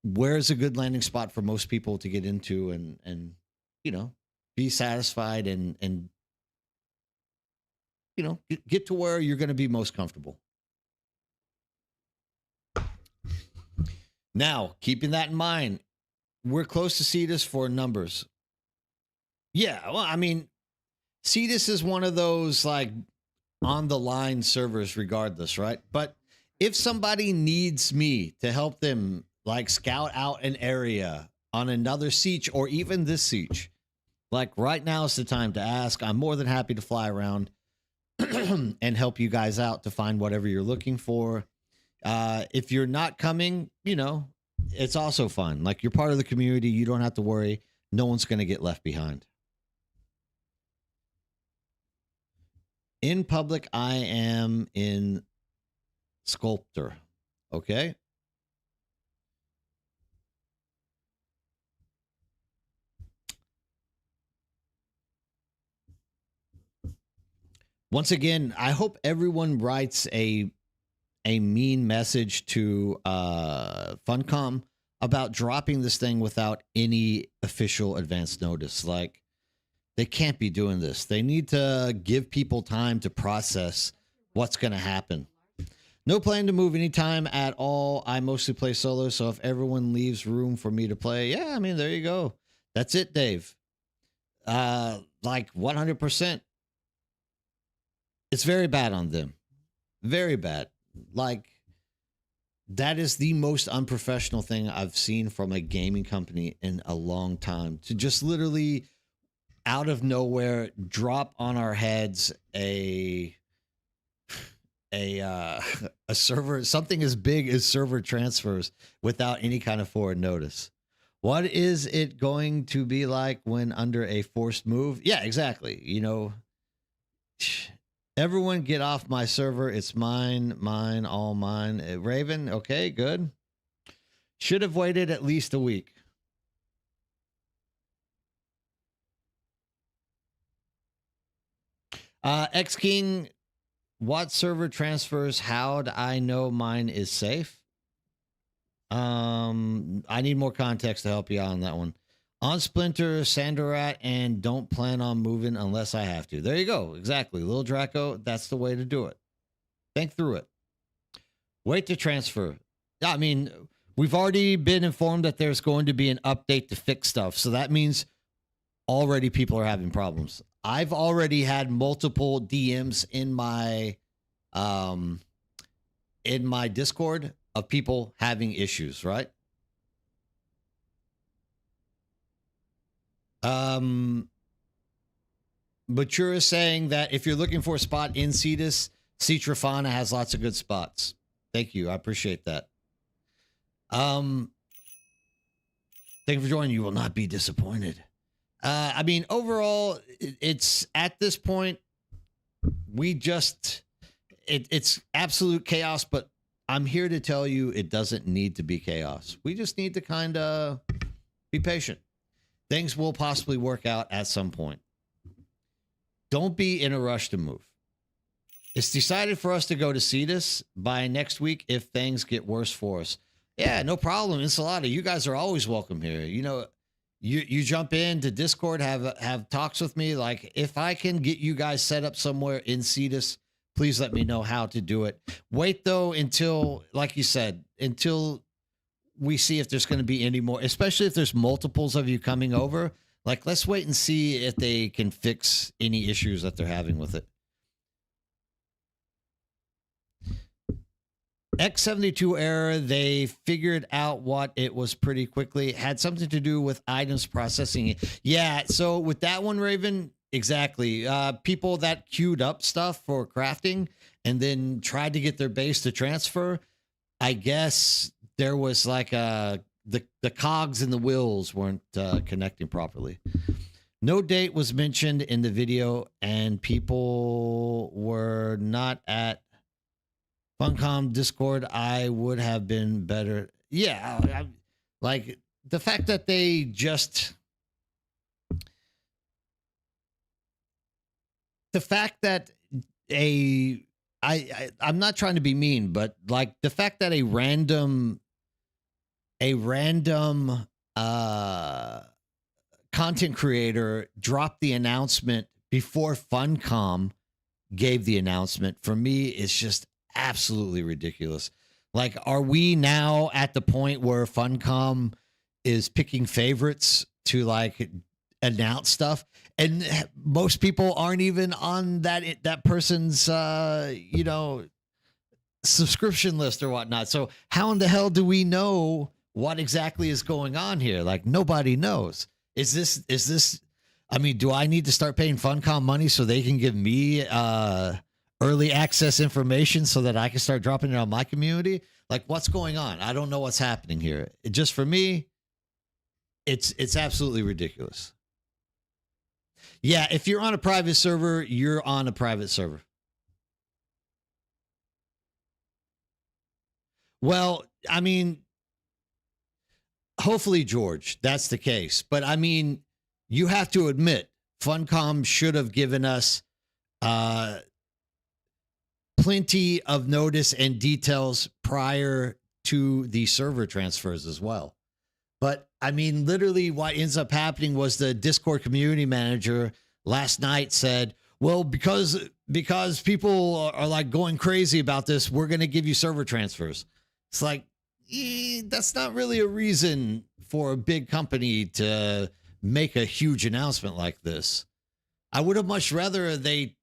where's a good landing spot for most people to get into and be satisfied and get to where you're going to be most comfortable. Now, keeping that in mind, we're close to Cetus for numbers. Yeah, well, I mean, Cetus is one of those like on the line servers regardless, right? But if somebody needs me to help them like scout out an area on another siege or even this siege, like right now is the time to ask. I'm more than happy to fly around and help you guys out to find whatever you're looking for. If you're not coming, it's also fun. Like, you're part of the community. You don't have to worry. No one's going to get left behind. In public, I am in Sculptor. Okay. Once again, I hope everyone writes a mean message to Funcom about dropping this thing without any official advance notice. Like, they can't be doing this. They need to give people time to process what's going to happen. No plan to move anytime at all. I mostly play solo, so if everyone leaves room for me to play, yeah, I mean, there you go. That's it, Dave. Like 100%. It's very bad on them. Very bad. Like, That is the most unprofessional thing I've seen from a gaming company in a long time. To just literally out of nowhere drop on our heads a a server, something as big as server transfers without any kind of forward notice. What is it going to be like when under a forced move? Yeah, exactly. You know, everyone get off my server. It's mine, mine, all mine. Raven, okay, good. Should have waited at least a week. X King, what server transfers? How'd I know mine is safe? I need more context to help you out on that one. On Splinter, Sandorat, and don't plan on moving unless I have to. There you go. Exactly. Little Draco, that's the way to do it. Think through it. Wait to transfer. I mean, we've already been informed that there's going to be an update to fix stuff. So that means already people are having problems. I've already had multiple DMs in my Discord of people having issues, right? Mature is saying that if you're looking for a spot in Cetus, Citrafana has lots of good spots. Thank you. I appreciate that. Thank you for joining. You will not be disappointed. I mean, overall, it's at this point, it's absolute chaos, but I'm here to tell you it doesn't need to be chaos. We just need to kind of be patient. Things will possibly work out at some point. Don't be in a rush to move. It's decided for us to go to Cetus by next week if things get worse for us. Yeah, no problem. Ensalada, you guys are always welcome here. You know, you jump into Discord, have talks with me. Like, if I can get you guys set up somewhere in Cetus, please let me know how to do it. Wait, though, until, like you said, until we see if there's going to be any more, especially if there's multiples of you coming over. Like, let's wait and see if they can fix any issues that they're having with it. X72 error, they figured out what it was pretty quickly. It had something to do with items processing. Yeah, so with that one, Raven, exactly. People that queued up stuff for crafting and then tried to get their base to transfer, I guess there was like the cogs and the wheels weren't connecting properly. No date was mentioned in the video, and people were not at Funcom Discord. I would have been better. Yeah, like the fact that they just, the fact that I'm not trying to be mean, but like the fact that a random content creator dropped the announcement before Funcom gave the announcement, for me is just absolutely ridiculous. Like, are we now at the point where Funcom is picking favorites to like announce stuff, and most people aren't even on that person's subscription list or whatnot? So how in the hell do we know what exactly is going on here? Like, nobody knows. Is this I mean, do I need to start paying Funcom money so they can give me early access information so that I can start dropping it on my community? Like, what's going on? I don't know what's happening here. Just for me, it's absolutely ridiculous. Yeah, if you're on a private server, you're on a private server. Well, I mean, hopefully, George, that's the case. But I mean, you have to admit, Funcom should have given us plenty of notice and details prior to the server transfers as well. But I mean, literally what ends up happening was the Discord community manager last night said, well, because people are like going crazy about this, we're going to give you server transfers. It's like, that's not really a reason for a big company to make a huge announcement like this. I would have much rather they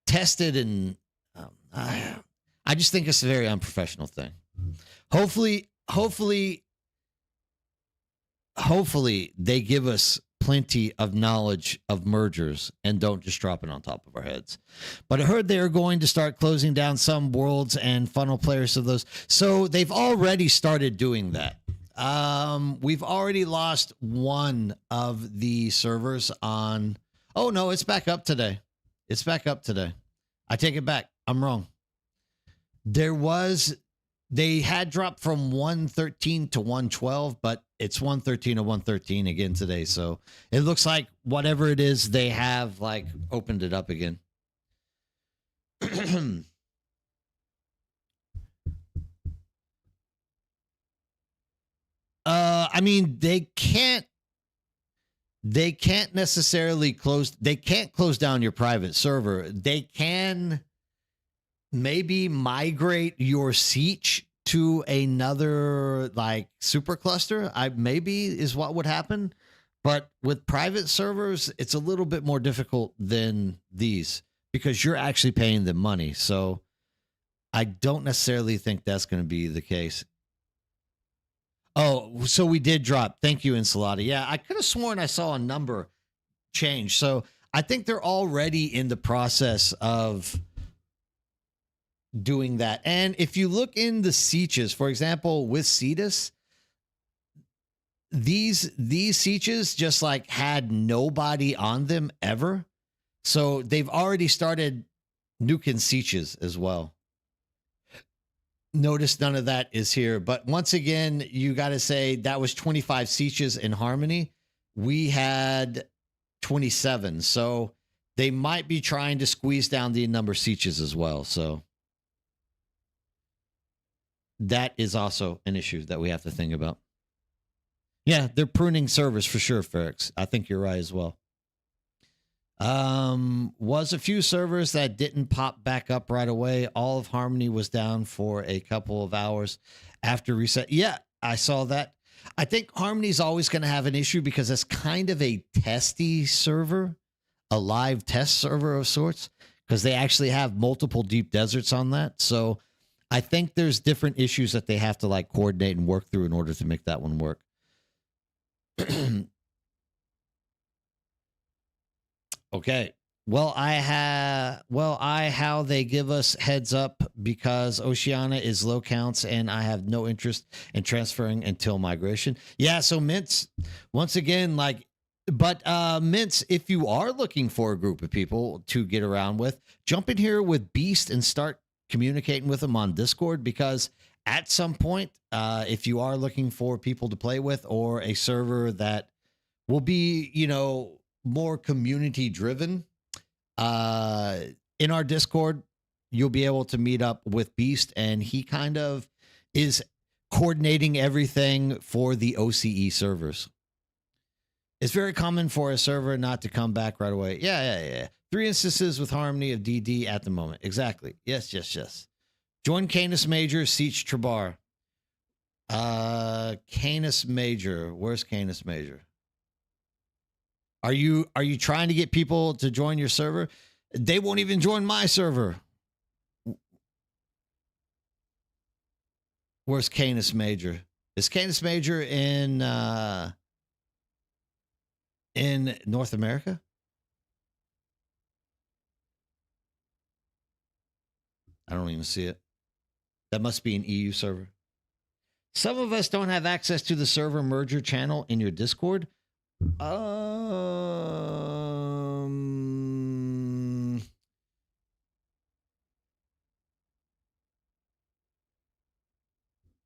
tested, and I just think it's a very unprofessional thing. Hopefully, hopefully, hopefully they give us plenty of knowledge of mergers and don't just drop it on top of our heads. But I heard they are going to start closing down some worlds and funnel players of those. So they've already started doing that. We've already lost one of the servers on. Oh no, it's back up today. It's back up today. I take it back. I'm wrong. They had dropped from 113 to 112, but it's 113 to 113 again today. So it looks like whatever it is, they have like opened it up again. I mean, they can't necessarily they can't close down your private server. They can maybe migrate your siege to another like supercluster. Maybe is what would happen. But with private servers, it's a little bit more difficult than these because you're actually paying them money. So I don't necessarily think that's going to be the case. Oh, so we did drop. Thank you, Ensalada. Yeah, I could have sworn I saw a number change. So I think they're already in the process of doing that. And if you look in the sieges, for example, with Cetus, these sieges just like had nobody on them ever. So they've already started nuking sieges as well. Notice none of that is here. But once again, you got to say that was 25 sieges in Harmony. We had 27. So they might be trying to squeeze down the number of sieges as well. So that is also an issue that we have to think about. Yeah, they're pruning servers for sure, Ferrix. I think you're right as well. Was a few servers that didn't pop back up right away. All of Harmony was down for a couple of hours after reset. Yeah, I saw that. I think Harmony's always going to have an issue because it's kind of a testy server, a live test server of sorts, because they actually have multiple deep deserts on that. So I think there's different issues that they have to like coordinate and work through in order to make that one work. Okay. Well, how they give us heads up because Oceania is low counts and I have no interest in transferring until migration. Yeah, so Mints, once again, Mints, if you are looking for a group of people to get around with, jump in here with Beast and start communicating with them on Discord because at some point, if you are looking for people to play with or a server that will be, more community driven, in our Discord, you'll be able to meet up with Beast, and he kind of is coordinating everything for the OCE servers. It's very common for a server not to come back right away. Yeah. 3 instances with Harmony of DD at the moment. Exactly. Yes. Join Canis Major, Siege Trabar. Canis Major. Where's Canis Major? Are you trying to get people to join your server? They won't even join my server. Where's Canis Major? Is Canis Major in North America? I don't even see it. That must be an EU server. Some of us don't have access to the server merger channel in your Discord.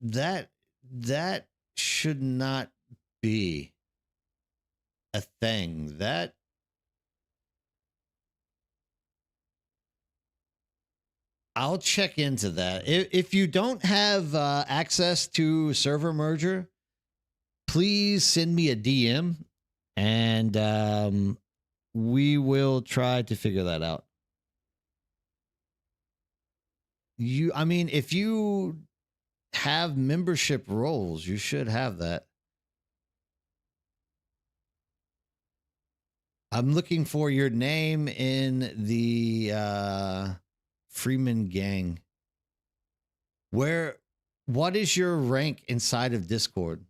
That should not be a thing. I'll check into that. If you don't have access to server merger, please send me a DM and we will try to figure that out. If you have membership roles, you should have that. I'm looking for your name in the Freeman gang. Where What is your rank inside of Discord?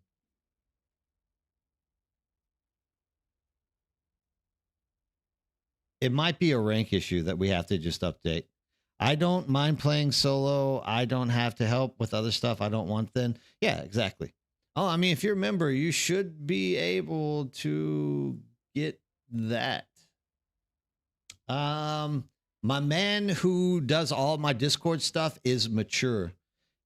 It might be a rank issue that we have to just update. I don't mind playing solo. I don't have to help with other stuff I don't want then. Yeah, exactly. Oh, I mean, if you're a member, you should be able to get that. My man who does all my Discord stuff is Mature.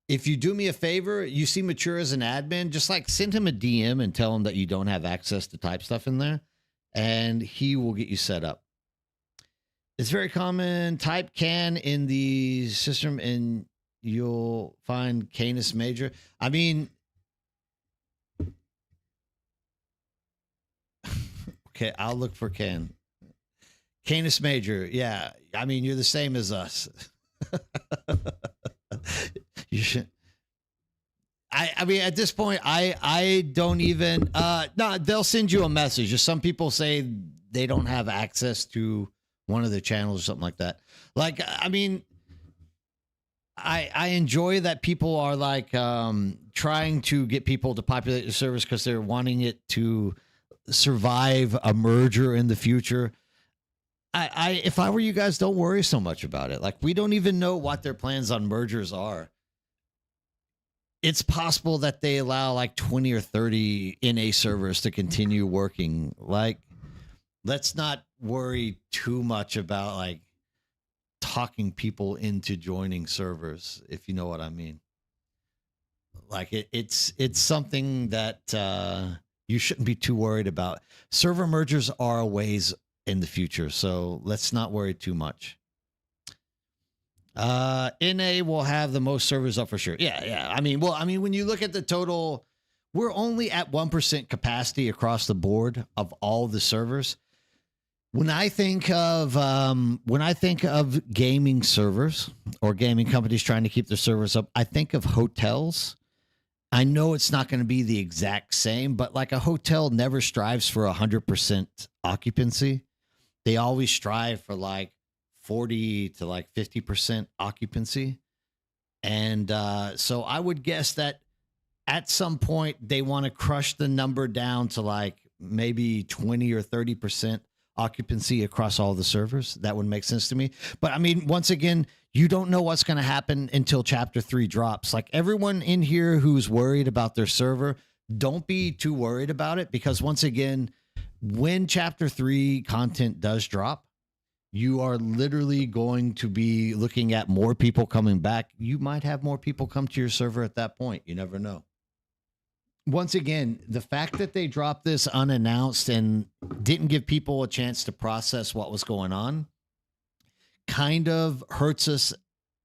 If you do me a favor, you see Mature as an admin, just like send him a DM and tell him that you don't have access to type stuff in there, and he will get you set up. It's very common. Type can in the system and you'll find Canis Major. I mean, okay, I'll look for can. Canis Major. Yeah. I mean, you're the same as us. You should. I mean, at this point, I don't even, no, they'll send you a message. Just some people say they don't have access to one of the channels or something like that. Like, I mean, I enjoy that people are like trying to get people to populate the service because they're wanting it to survive a merger in the future. If I were you guys, don't worry so much about it. Like, we don't even know what their plans on mergers are. It's possible that they allow like 20 or 30 NA servers to continue working. Like, let's not worry too much about like talking people into joining servers, if you know what I mean. Like it's something that you shouldn't be too worried about. Server mergers are a ways in the future, so let's not worry too much. NA will have the most servers up for sure. Yeah. I mean, when you look at the total, we're only at 1% capacity across the board of all the servers. When I think of gaming servers or gaming companies trying to keep their servers up, I think of hotels. I know it's not going to be the exact same, but like a hotel never strives for 100% occupancy. They always strive for like 40 to like 50% occupancy. And so I would guess that at some point they want to crush the number down to like maybe 20 or 30% occupancy across all the servers. That would make sense to me. But I mean, once again, you don't know what's going to happen until chapter 3 drops. Like, everyone in here who's worried about their server, don't be too worried about it, because once again, when chapter 3 content does drop, you are literally going to be looking at more people coming back. You might have more people come to your server at that point. You never know. Once again, the fact that they dropped this unannounced and didn't give people a chance to process what was going on kind of hurts us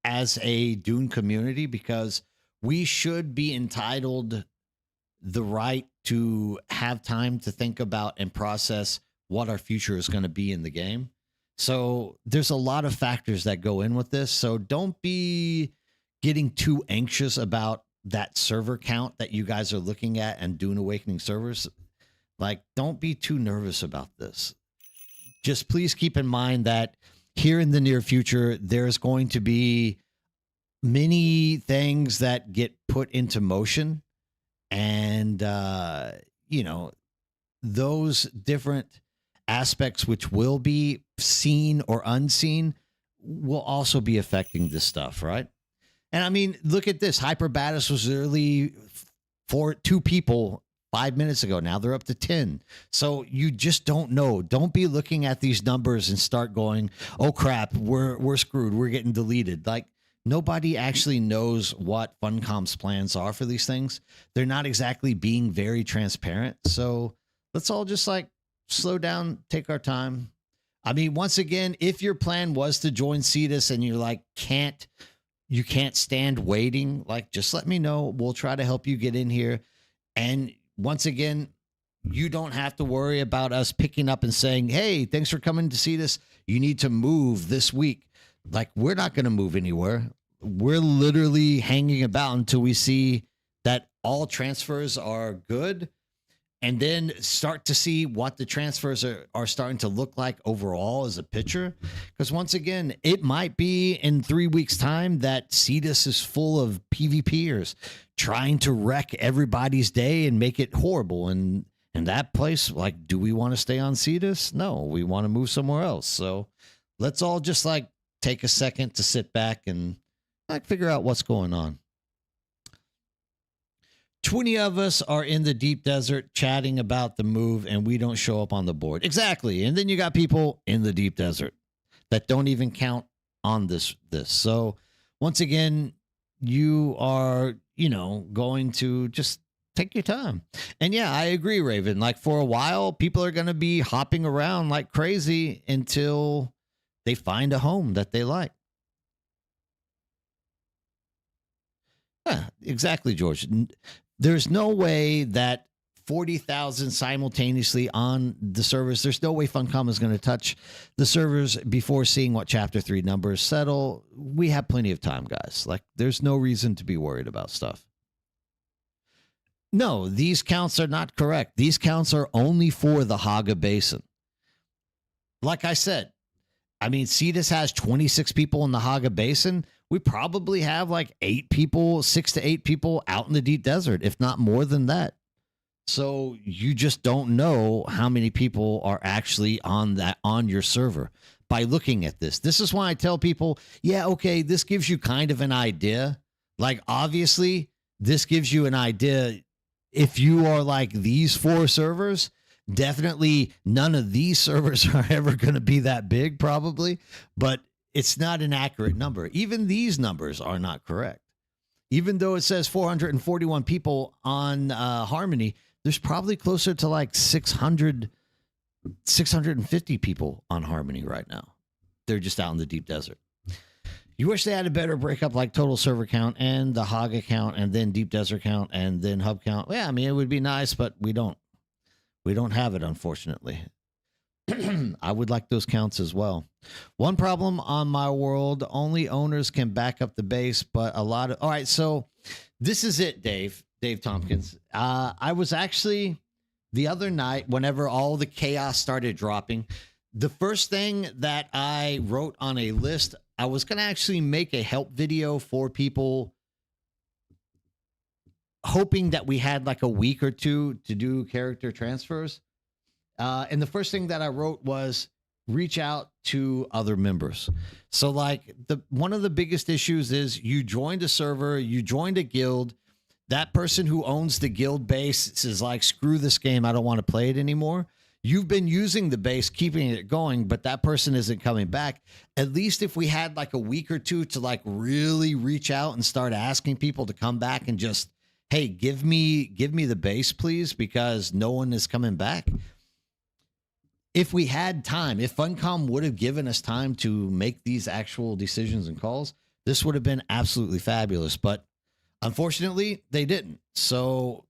as a Dune community, because we should be entitled the right to have time to think about and process what our future is going to be in the game. So there's a lot of factors that go in with this. So don't be getting too anxious about that server count that you guys are looking at and Dune Awakening servers. Like, don't be too nervous about this. Just please keep in mind that here in the near future, there's going to be many things that get put into motion. And, you know, those different aspects which will be seen or unseen will also be affecting this stuff, right? And I mean, look at this. Hyperbatus was literally 2 people 5 minutes ago. Now they're up to 10. So you just don't know. Don't be looking at these numbers and start going, oh crap, we're screwed. We're getting deleted. Like, nobody actually knows what Funcom's plans are for these things. They're not exactly being very transparent. So let's all just like slow down, take our time. I mean, once again, if your plan was to join Cetus and you're like, you can't stand waiting, like, just let me know. We'll try to help you get in here. And once again, you don't have to worry about us picking up and saying, hey, thanks for coming to Cetus. You need to move this week. Like, we're not going to move anywhere. We're literally hanging about until we see that all transfers are good. and then start to see what the transfers are starting to look like overall as a picture. Because once again, it might be in 3 weeks' time that Cetus is full of PvPers trying to wreck everybody's day and make it horrible. And in that place, like, do we want to stay on Cetus? No, we want to move somewhere else. So let's all just like take a second to sit back and like figure out what's going on. 20 of us are in the deep desert chatting about the move and we don't show up on the board. Exactly. And then you got people in the deep desert that don't even count on this. So once again, you are, going to just take your time. And yeah, I agree, Raven. Like for a while, people are going to be hopping around like crazy until they find a home that they like. Yeah, exactly, George. There's no way that 40,000 simultaneously on the servers. There's no way Funcom is going to touch the servers before seeing what Chapter 3 numbers settle. We have plenty of time, guys. Like, there's no reason to be worried about stuff. No, these counts are not correct. These counts are only for the Haga Basin. Like I said, I mean, Cetus has 26 people in the Haga Basin. We probably have like 6 to 8 people out in the deep desert, if not more than that. So you just don't know how many people are actually on your server by looking at this. This is why I tell people, yeah, okay, this gives you kind of an idea. Like, obviously, this gives you an idea. If you are like these 4 servers, definitely none of these servers are ever going to be that big, probably. But it's not an accurate number. Even these numbers are not correct. Even though it says 441 people on Harmony, there's probably closer to like 650 people on Harmony right now. They're just out in the deep desert. You wish they had a better breakup like total server count and the Haga count and then deep desert count and then hub count. Yeah, I mean, it would be nice, but we don't. We don't have it, unfortunately. I would like those counts as well. One problem on my world, only owners can back up the base, but a lot of... All right, so this is it, Dave Tompkins. I was actually, the other night, whenever all the chaos started dropping, the first thing that I wrote on a list, I was going to actually make a help video for people, hoping that we had like a week or two to do character transfers. And the first thing that I wrote was reach out to other members. So like one of the biggest issues is you joined a server, you joined a guild. That person who owns the guild base is like, screw this game, I don't want to play it anymore. You've been using the base, keeping it going, but that person isn't coming back. At least if we had like a week or two to like really reach out and start asking people to come back and just, hey, give me the base, please, because no one is coming back. If we had time, if Funcom would have given us time to make these actual decisions and calls, this would have been absolutely fabulous. But unfortunately, they didn't. So,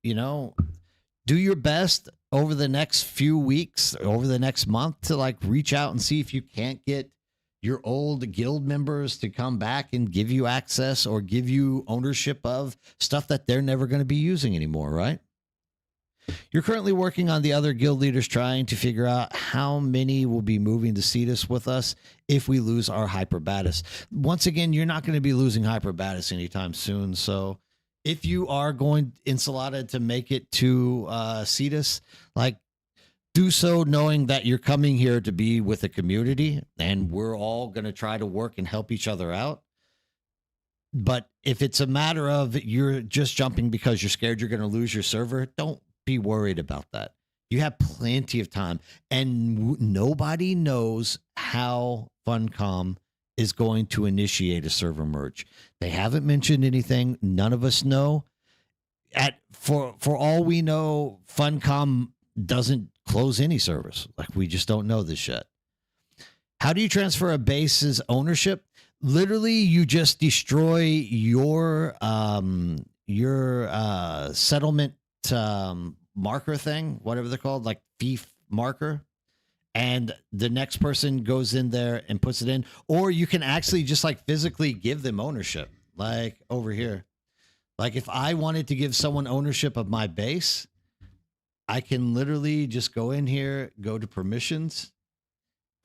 do your best over the next few weeks, over the next month to like reach out and see if you can't get your old guild members to come back and give you access or give you ownership of stuff that they're never going to be using anymore, right? You're currently working on the other guild leaders trying to figure out how many will be moving to Cetus with us if we lose our Hyperbatus. Once again, you're not going to be losing Hyperbatus anytime soon. So if you are going Ensalada to make it to Cetus, like do so knowing that you're coming here to be with a community and we're all going to try to work and help each other out. But if it's a matter of you're just jumping because you're scared you're going to lose your server, don't be worried about that. You have plenty of time, and nobody knows how Funcom is going to initiate a server merge. They haven't mentioned anything. None of us know. For all we know, Funcom doesn't close any servers. Like, we just don't know this yet. How do you transfer a base's ownership? Literally, you just destroy your settlement marker thing, whatever they're called, like fief marker, and the next person goes in there and puts it in. Or you can actually just like physically give them ownership, like over here. Like if I wanted to give someone ownership of my base, I can literally just go in here, go to permissions,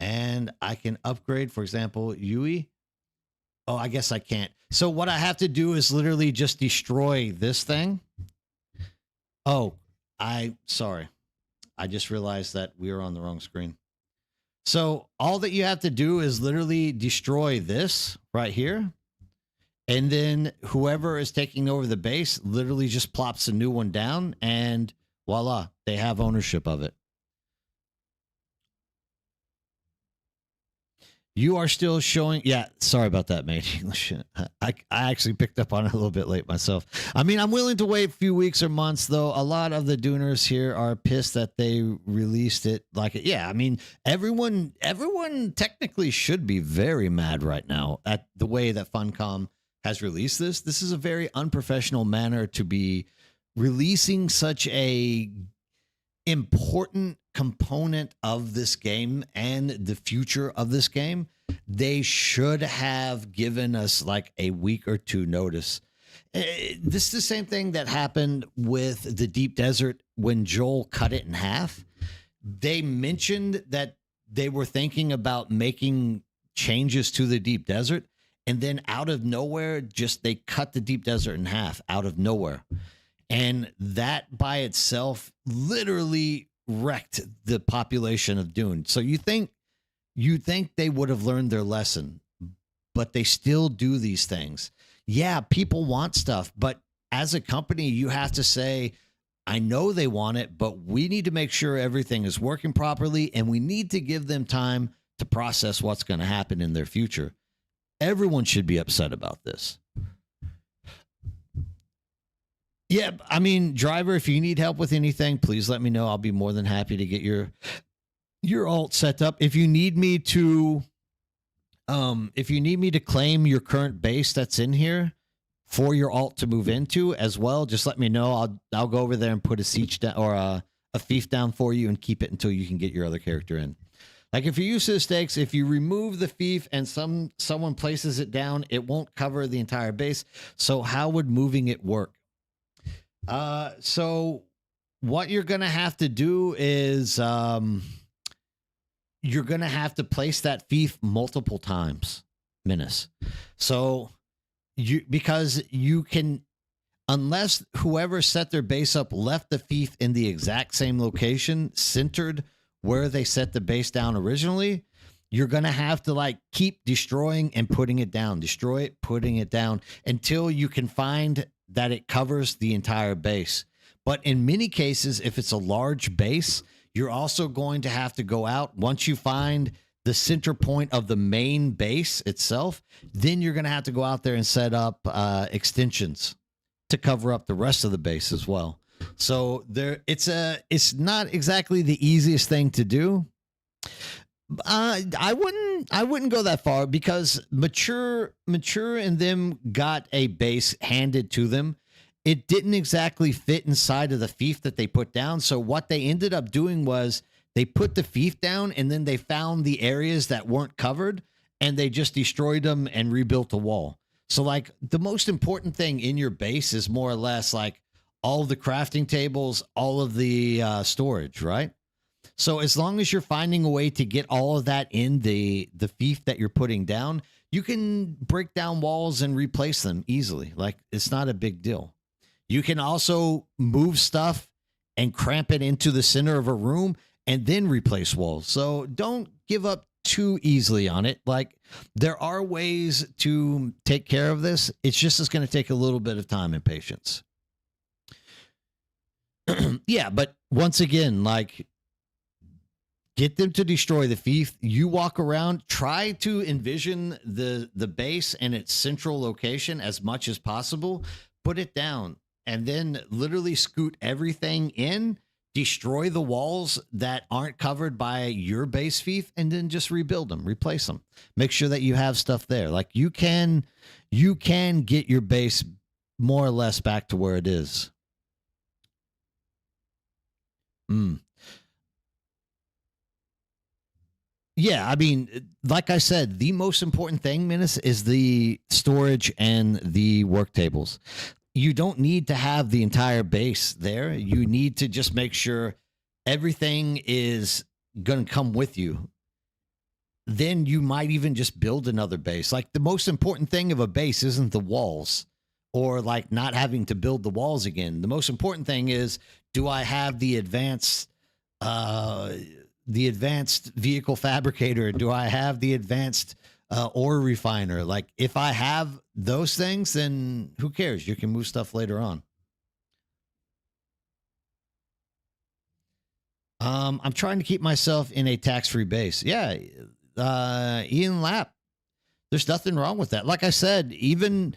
and I can upgrade, for example, Yui. Oh, I guess I can't. So what I have to do is literally just destroy this thing. Oh, sorry. I just realized that we were on the wrong screen. So all that you have to do is literally destroy this right here. And then whoever is taking over the base literally just plops a new one down and voila, they have ownership of it. You are still showing. Yeah, sorry about that, mate. English. I actually picked up on it a little bit late myself. I mean, I'm willing to wait a few weeks or months, though. A lot of the Duners here are pissed that they released it like it. Yeah, I mean, everyone technically should be very mad right now at the way that Funcom has released this. This is a very unprofessional manner to be releasing such a important component of this game and the future of this game. They should have given us like a week or two notice. This is the same thing that happened with the Deep Desert when Joel cut it in half. They mentioned that they were thinking about making changes to the Deep Desert, and then out of nowhere, just they cut the Deep Desert in half out of nowhere. And that by itself literally wrecked the population of Dune. So you think they would have learned their lesson, but they still do these things. Yeah, people want stuff, but as a company, you have to say, I know they want it, but we need to make sure everything is working properly, and we need to give them time to process what's going to happen in their future. Everyone should be upset about this. Yeah, I mean, driver, if you need help with anything, please let me know. I'll be more than happy to get your alt set up. If you need me to claim your current base that's in here for your alt to move into as well, just let me know. I'll go over there and put a siege down or a fief down for you and keep it until you can get your other character in. Like if you're used to the stakes, if you remove the fief and someone places it down, it won't cover the entire base. So how would moving it work? So what you're going to have to do is you're going to have to place that fief multiple times, Menace. So because you can, unless whoever set their base up left the fief in the exact same location, centered where they set the base down originally, you're going to have to like keep destroying and putting it down, destroy it, putting it down until you can find that it covers the entire base. But in many cases, if it's a large base, you're also going to have to go out. Once you find the center point of the main base itself, then you're going to have to go out there and set up extensions to cover up the rest of the base as well. So it's not exactly the easiest thing to do. I wouldn't go that far because mature and them got a base handed to them. It didn't exactly fit inside of the fief that they put down. So what they ended up doing was they put the fief down and then they found the areas that weren't covered and they just destroyed them and rebuilt the wall. So like the most important thing in your base is more or less like all of the crafting tables, all of the storage, right? So as long as you're finding a way to get all of that in the fief that you're putting down, you can break down walls and replace them easily. Like it's not a big deal. You can also move stuff and cramp it into the center of a room and then replace walls. So don't give up too easily on it. Like there are ways to take care of this. It's going to take a little bit of time and patience. Yeah, but once again, like get them to destroy the fief. You walk around, try to envision the base and its central location as much as possible. Put it down and then literally scoot everything in, destroy the walls that aren't covered by your base fief, and then just rebuild them, replace them. Make sure that you have stuff there. Like you can get your base more or less back to where it is. Yeah, I mean, like I said, the most important thing, Menace, is the storage and the work tables. you don't need to have the entire base there. You need to just make sure everything is going to come with you. Then you might even just build another base. Like the most important thing of a base isn't the walls or like not having to build the walls again. The most important thing is, do I have the advanced vehicle fabricator? Do I have the advanced ore refiner? Like if I have those things, then who cares? You can move stuff later on. I'm trying to keep myself in a tax-free base. Yeah, Ian Lapp. There's nothing wrong with that. Like I said, even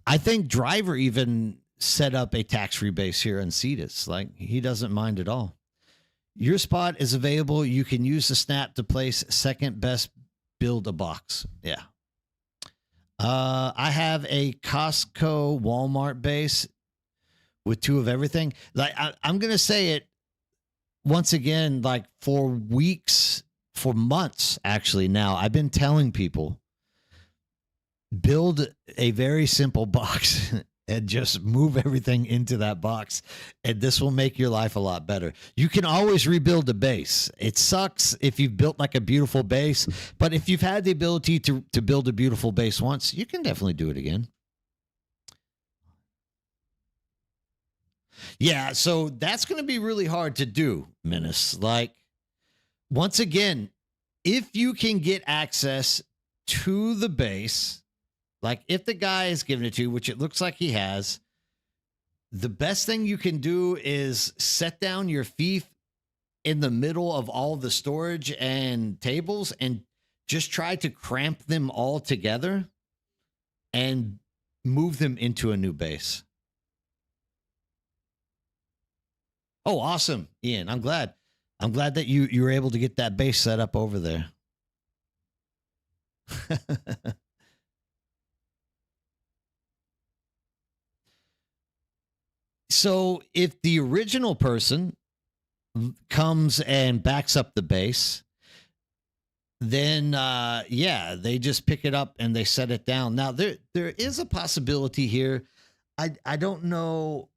I think Driver even set up a tax-free base here in Cetus. Like he doesn't mind at all. Your spot is available. You can use the snap to place second best build a box. Yeah. I have a Costco Walmart base with two of everything. Like I'm gonna say it once again, like for weeks, for months, actually. Now I've been telling people build a very simple box and just move everything into that box, and this will make your life a lot better. You can always rebuild a base. It sucks if you've built like a beautiful base, but if you've had the ability to build a beautiful base once, you can definitely do it again. Yeah, so that's going to be really hard to do, Menace. Like, once again, if you can get access to the base, like if the guy is giving it to you, which it looks like he has, the best thing you can do is set down your fief in the middle of all the storage and tables and just try to cramp them all together and move them into a new base. Oh, awesome, Ian. I'm glad. I'm glad that you were able to get that base set up over there. So if the original person comes and backs up the base, then yeah, they just pick it up and they set it down. Now there is a possibility here. I don't know.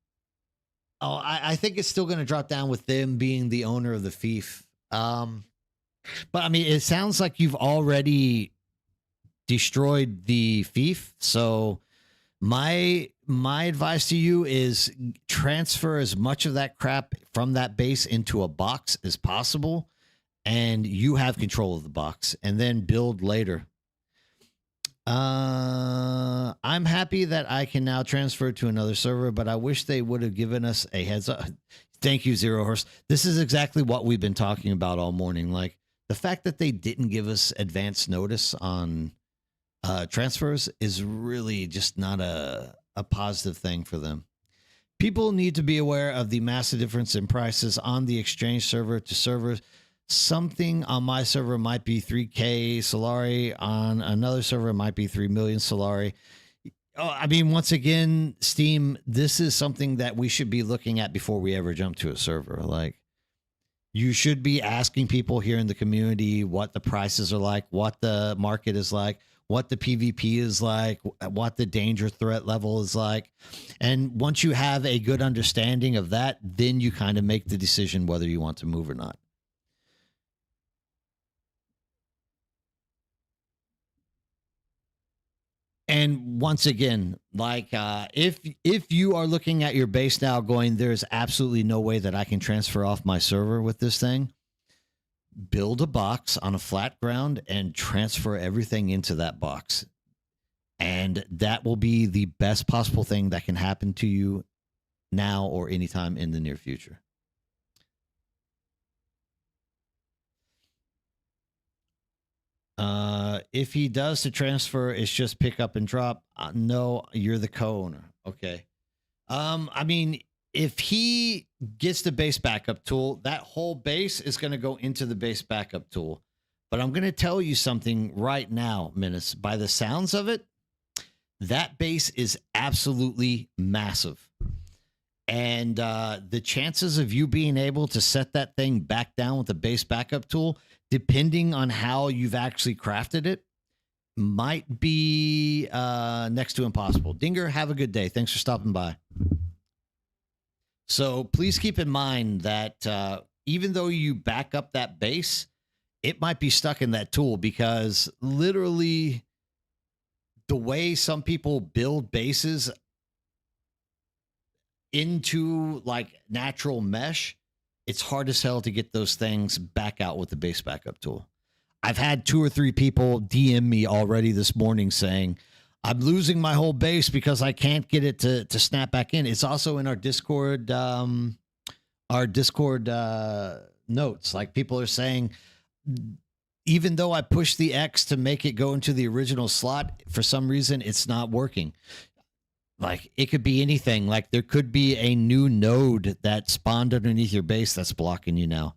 Oh, I think it's still going to drop down with them being the owner of the fief. But I mean, it sounds like you've already destroyed the fief. So my advice to you is transfer as much of that crap from that base into a box as possible, and you have control of the box, and then build later. I'm happy that I can now transfer to another server, but I wish they would have given us a heads up. Thank you, Zero Horse. This is exactly what we've been talking about all morning. Like the fact that they didn't give us advance notice on transfers is really just not a positive thing for them. People need to be aware of the massive difference in prices on the exchange server to server. Something on my server might be 3K Solari. On another server, it might be 3 million Solari. Oh, I mean, once again, Steam, this is something that we should be looking at before we ever jump to a server. Like, you should be asking people here in the community what the prices are like, what the market is like, what the PvP is like, what the danger threat level is like. And once you have a good understanding of that, then you kind of make the decision whether you want to move or not. And once again, like if you are looking at your base now going, there's absolutely no way that I can transfer off my server with this thing, build a box on a flat ground and transfer everything into that box. And that will be the best possible thing that can happen to you now or anytime in the near future. If he does the transfer, it's just pick up and drop. No, you're the co-owner. Okay. I mean, if he gets the base backup tool, that whole base is going to go into the base backup tool. But I'm going to tell you something right now, Menace. By the sounds of it, that base is absolutely massive. And the chances of you being able to set that thing back down with the base backup tool, depending on how you've actually crafted it, might be next to impossible. Dinger, have a good day. Thanks for stopping by. So please keep in mind that even though you back up that base, it might be stuck in that tool because literally the way some people build bases into like natural mesh, it's hard as hell to get those things back out with the base backup tool. I've had 2 or 3 people DM me already this morning saying, I'm losing my whole base because I can't get it to snap back in. It's also in our Discord notes. Like people are saying, even though I pushed the X to make it go into the original slot, for some reason it's not working. Like it could be anything. Like there could be a new node that spawned underneath your base that's blocking you now.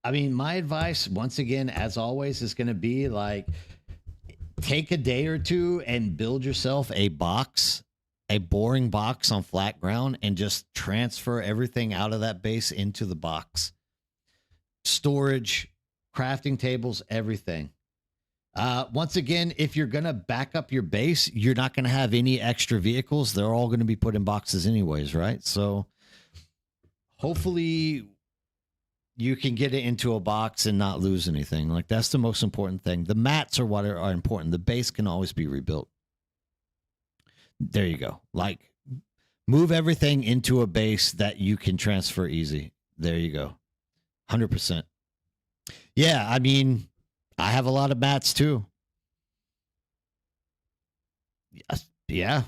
I mean, my advice, once again, as always, is going to be like take a day or two and build yourself a box, a boring box on flat ground, and just transfer everything out of that base into the box. Storage, crafting tables, everything. Once again, if you're going to back up your base, you're not going to have any extra vehicles. They're all going to be put in boxes anyways, right? So hopefully you can get it into a box and not lose anything. Like that's the most important thing. The mats are what are important. The base can always be rebuilt. There you go. Like move everything into a base that you can transfer easy. There you go. 100%. Yeah, I mean, I have a lot of mats too. Yeah,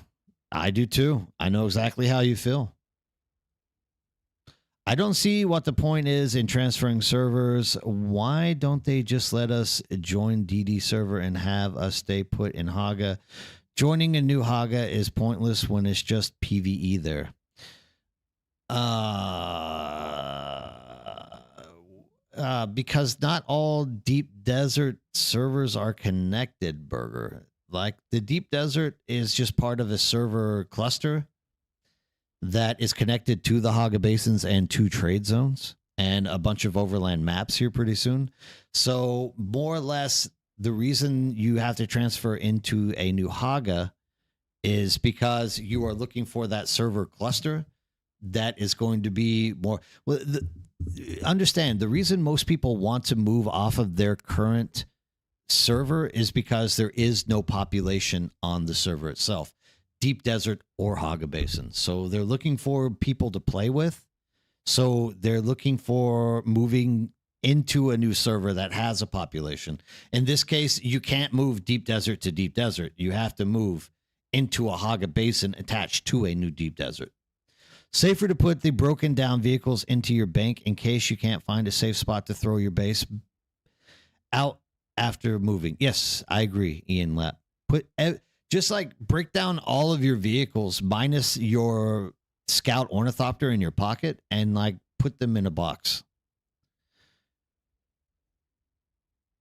I do too. I know exactly how you feel. I don't see what the point is in transferring servers. Why don't they just let us join DD server and have us stay put in Haga? Joining a new Haga is pointless when it's just PvE there. Because not all deep desert servers are connected, Burger. Like the deep desert is just part of a server cluster that is connected to the Haga basins and 2 trade zones and a bunch of overland maps here pretty soon. So more or less the reason you have to transfer into a new Haga is because you are looking for that server cluster that is going to be more. Well, understand the reason most people want to move off of their current server is because there is no population on the server itself, deep desert or Haga basin. So they're looking for people to play with. So they're looking for moving into a new server that has a population. In this case, you can't move deep desert to deep desert. You have to move into a Haga basin attached to a new deep desert. Safer to put the broken down vehicles into your bank in case you can't find a safe spot to throw your base out after moving. Yes, I agree, Ian Lapp. Just like break down all of your vehicles minus your Scout Ornithopter in your pocket and like put them in a box.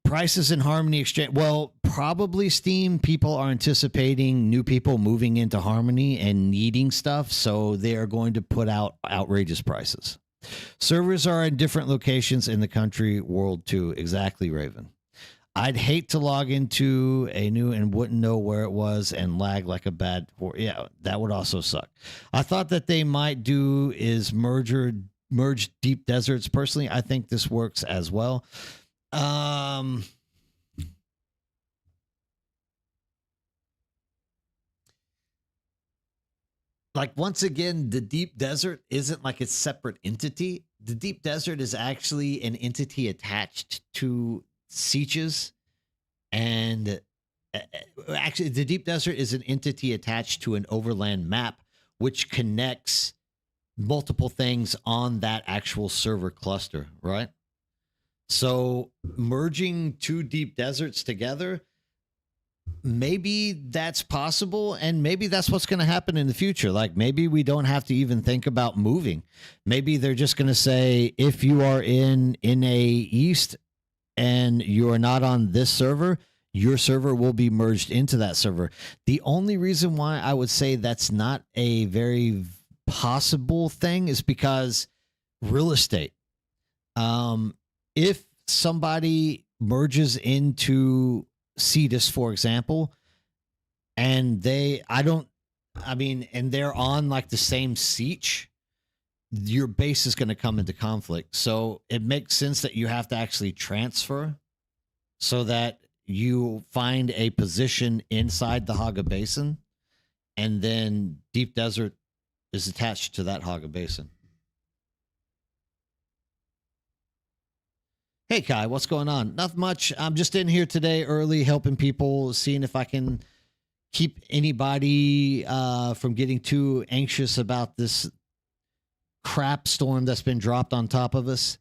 Prices in Harmony Exchange. Well, probably Steam people are anticipating new people moving into Harmony and needing stuff, so they are going to put out outrageous prices. Servers are in different locations in the country, world too. Exactly, Raven. I'd hate to log into a new and wouldn't know where it was and lag like a bad. Yeah, that would also suck. I thought that they might do is merge deep deserts. Personally, I think this works as well. Like once again, the deep desert isn't like a separate entity. The deep desert is actually an entity attached to Sieges, and actually the deep desert is an entity attached to an overland map which connects multiple things on that actual server cluster, right? So merging 2 deep deserts together, maybe that's possible, and maybe that's what's going to happen in the future. Like maybe we don't have to even think about moving. Maybe they're just going to say if you are in a east and you are not on this server, your server will be merged into that server. The only reason why I would say that's not a very possible thing is because real estate. If somebody merges into Cetus, for example, and they're on like the same siege, your base is going to come into conflict. So it makes sense that you have to actually transfer so that you find a position inside the Haga Basin, and then Deep Desert is attached to that Haga Basin. Hey, Kai, what's going on? Not much. I'm just in here today early helping people, seeing if I can keep anybody from getting too anxious about this crap storm that's been dropped on top of us.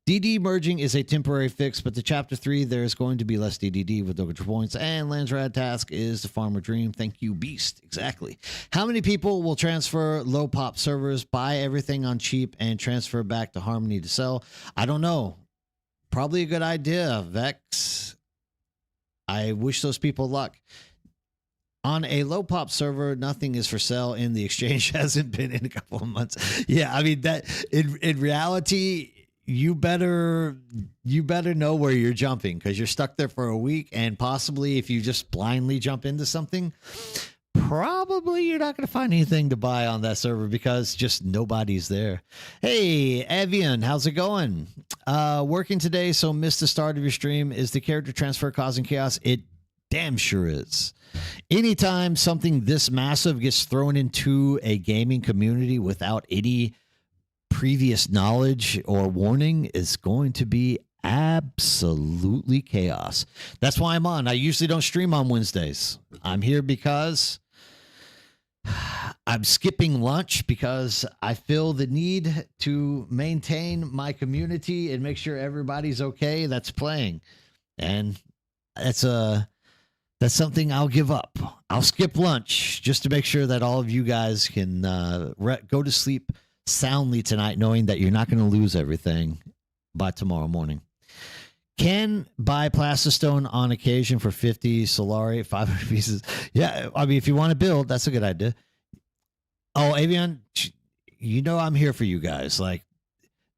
DD merging is a temporary fix, but to Chapter 3, there's going to be less DDD with no control points, and Land's Rad task is the farmer dream. Thank you, Beast. Exactly. How many people will transfer low pop servers, buy everything on cheap, and transfer back to Harmony to sell? I don't know. Probably a good idea, Vex. I wish those people luck. On a low pop server, nothing is for sale, and the exchange hasn't been in a couple of months. Yeah, I mean that in reality, you better know where you're jumping, because you're stuck there for a week, and possibly if you just blindly jump into something, probably you're not going to find anything to buy on that server because just nobody's there. Hey, Evian, how's it going? Working today, so missed the start of your stream. Is the character transfer causing chaos? It damn sure is. Anytime something this massive gets thrown into a gaming community without any previous knowledge or warning, is going to be absolutely chaos. That's why I'm on. I usually don't stream on Wednesdays. I'm here because I'm skipping lunch because I feel the need to maintain my community and make sure everybody's okay that's playing. And that's something I'll give up. I'll skip lunch just to make sure that all of you guys can go to sleep soundly tonight, knowing that you're not going to lose everything by tomorrow morning. Can buy Plastistone on occasion for 50 Solari, 500 pieces. Yeah, I mean, if you want to build, that's a good idea. Oh, Avian, you know I'm here for you guys. Like,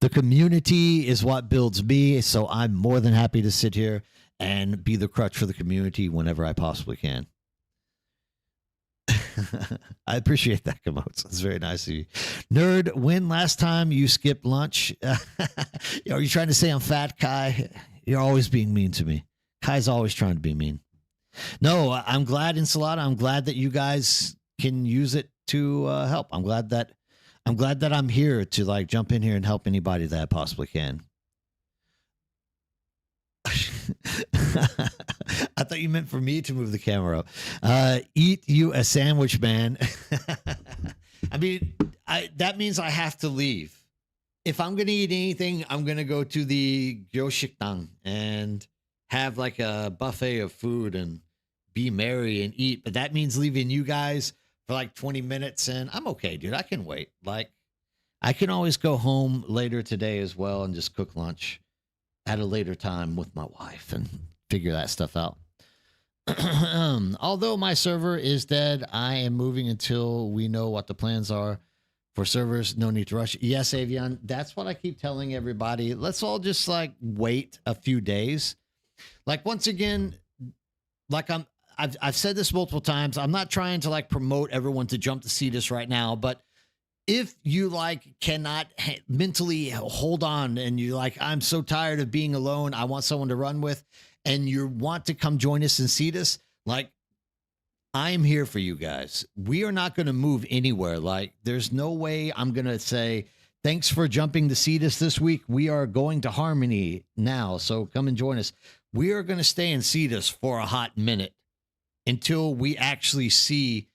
the community is what builds me, so I'm more than happy to sit here and be the crutch for the community whenever I possibly can. I appreciate that, Komots. It's very nice of you. Nerd, when last time you skipped lunch? Are you trying to say I'm fat, Kai? You're always being mean to me. Kai's always trying to be mean. No, I'm glad, Ensalada. I'm glad that you guys can use it to help. I'm glad that I'm here to like jump in here and help anybody that I possibly can. I thought you meant for me to move the camera up. Eat you a sandwich, man. I mean, that means I have to leave. If I'm going to eat anything, I'm going to go to the Gyoshikdang and have like a buffet of food and be merry and eat. But that means leaving you guys for like 20 minutes, and I'm okay, dude. I can wait. Like, I can always go home later today as well and just cook lunch at a later time with my wife and figure that stuff out. Although my server is dead, I am moving until we know what the plans are for servers. No need to rush. Yes, Avian, that's what I keep telling everybody. Let's all just like wait a few days. Like, once again, like I've said this multiple times. I'm not trying to like promote everyone to jump to Cetus right now, but if you like cannot mentally hold on and you like, I'm so tired of being alone, I want someone to run with, and you want to come join us in Cetus, like, I'm here for you guys. We are not going to move anywhere. Like, there's no way I'm going to say, thanks for jumping to Cetus this week. We are going to Harmony now, so come and join us. We are going to stay in Cetus for a hot minute until we actually see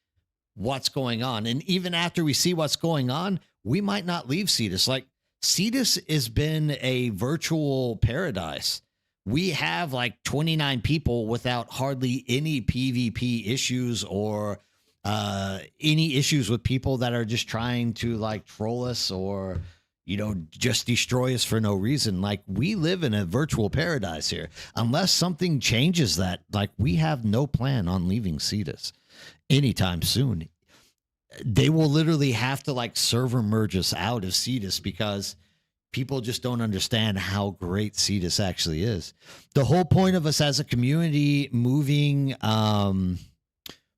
what's going on. And even after we see what's going on, we might not leave Cetus. Like, Cetus has been a virtual paradise. We have like 29 people without hardly any PvP issues or any issues with people that are just trying to like troll us or just destroy us for no reason. Like, we live in a virtual paradise here. Unless something changes that, like, we have no plan on leaving Cetus anytime soon. They will literally have to like server merge us out of Cetus because people just don't understand how great Cetus actually is. The whole point of us as a community moving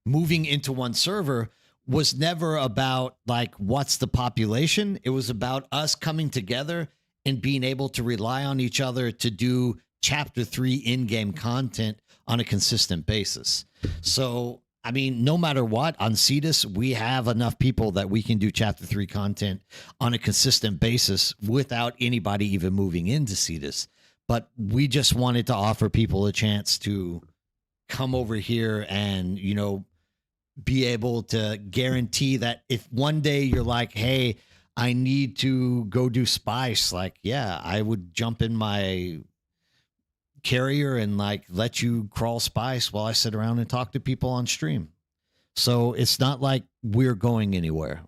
into one server was never about like what's the population. It was about us coming together and being able to rely on each other to do chapter 3 in-game content on a consistent basis. So, I mean, no matter what, on Cetus, we have enough people that we can do chapter 3 content on a consistent basis without anybody even moving into Cetus. But we just wanted to offer people a chance to come over here and, be able to guarantee that if one day you're like, hey, I need to go do Spice, like, yeah, I would jump in my carrier and like let you crawl Spice while I sit around and talk to people on stream. So it's not like we're going anywhere.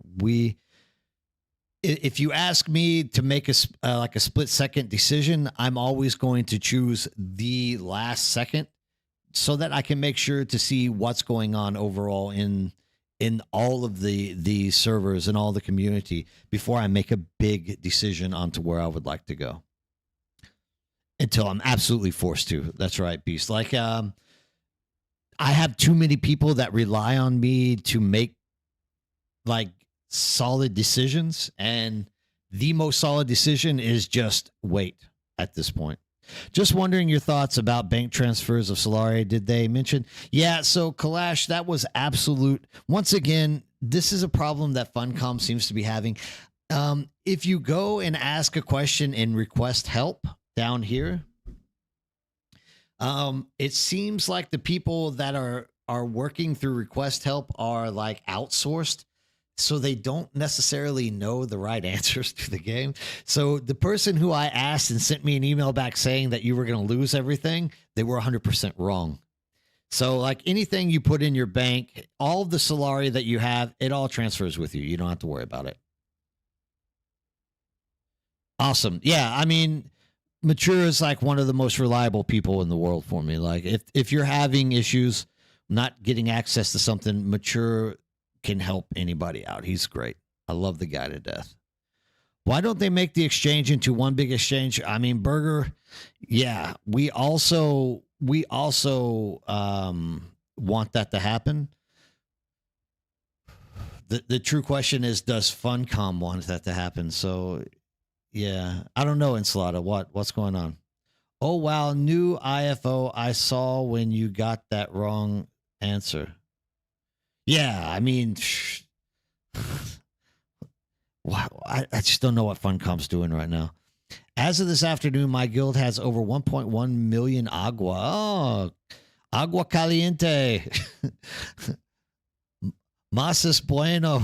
If you ask me to make a split second decision, I'm always going to choose the last second, so that I can make sure to see what's going on overall in all of the servers and all the community before I make a big decision onto where I would like to go. Until I'm absolutely forced to. That's right, Beast. Like, I have too many people that rely on me to make like solid decisions, and the most solid decision is just wait at this point. Just wondering your thoughts about bank transfers of Solari. Did they mention? Yeah, so Kalash, that was absolute. Once again, this is a problem that Funcom seems to be having. If you go and ask a question and request help down here, it seems like the people that are working through request help are like outsourced. So they don't necessarily know the right answers to the game. So the person who I asked and sent me an email back saying that you were going to lose everything, they were 100% wrong. So like anything you put in your bank, all of the Solari that you have, it all transfers with you. You don't have to worry about it. Awesome. Yeah, I mean, Mature is like one of the most reliable people in the world for me. Like if you're having issues not getting access to something, Mature can help anybody out. He's great. I love the guy to death. Why don't they make the exchange into one big exchange? I mean, Burger, yeah, we also want that to happen. The true question is, does Funcom want that to happen? So, yeah, I don't know, Ensalada. What's going on? Oh, wow, new IFO. I saw when you got that wrong answer. Yeah, I mean, wow, I just don't know what Funcom's doing right now. As of this afternoon, my guild has over 1.1 million agua. Oh, agua caliente. Masas bueno.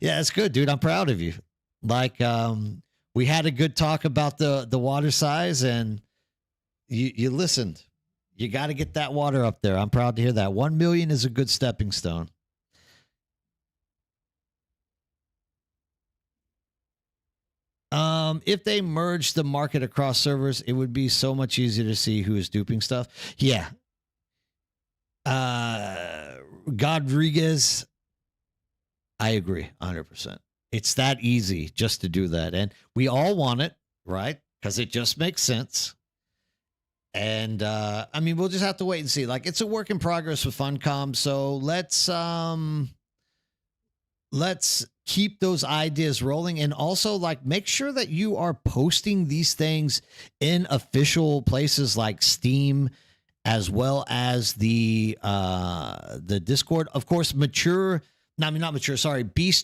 Yeah, it's good, dude. I'm proud of you. Like, we had a good talk about the water size, and you listened. You got to get that water up there. I'm proud to hear that. 1 million is a good stepping stone. If they merge the market across servers, it would be so much easier to see who is duping stuff. Yeah. Godriguez, I agree 100%. It's that easy just to do that. And we all want it, right? Because it just makes sense. And I mean, we'll just have to wait and see. Like, it's a work in progress with Funcom. So let's keep those ideas rolling, and also like make sure that you are posting these things in official places like Steam, as well as the Discord. Of course, Beast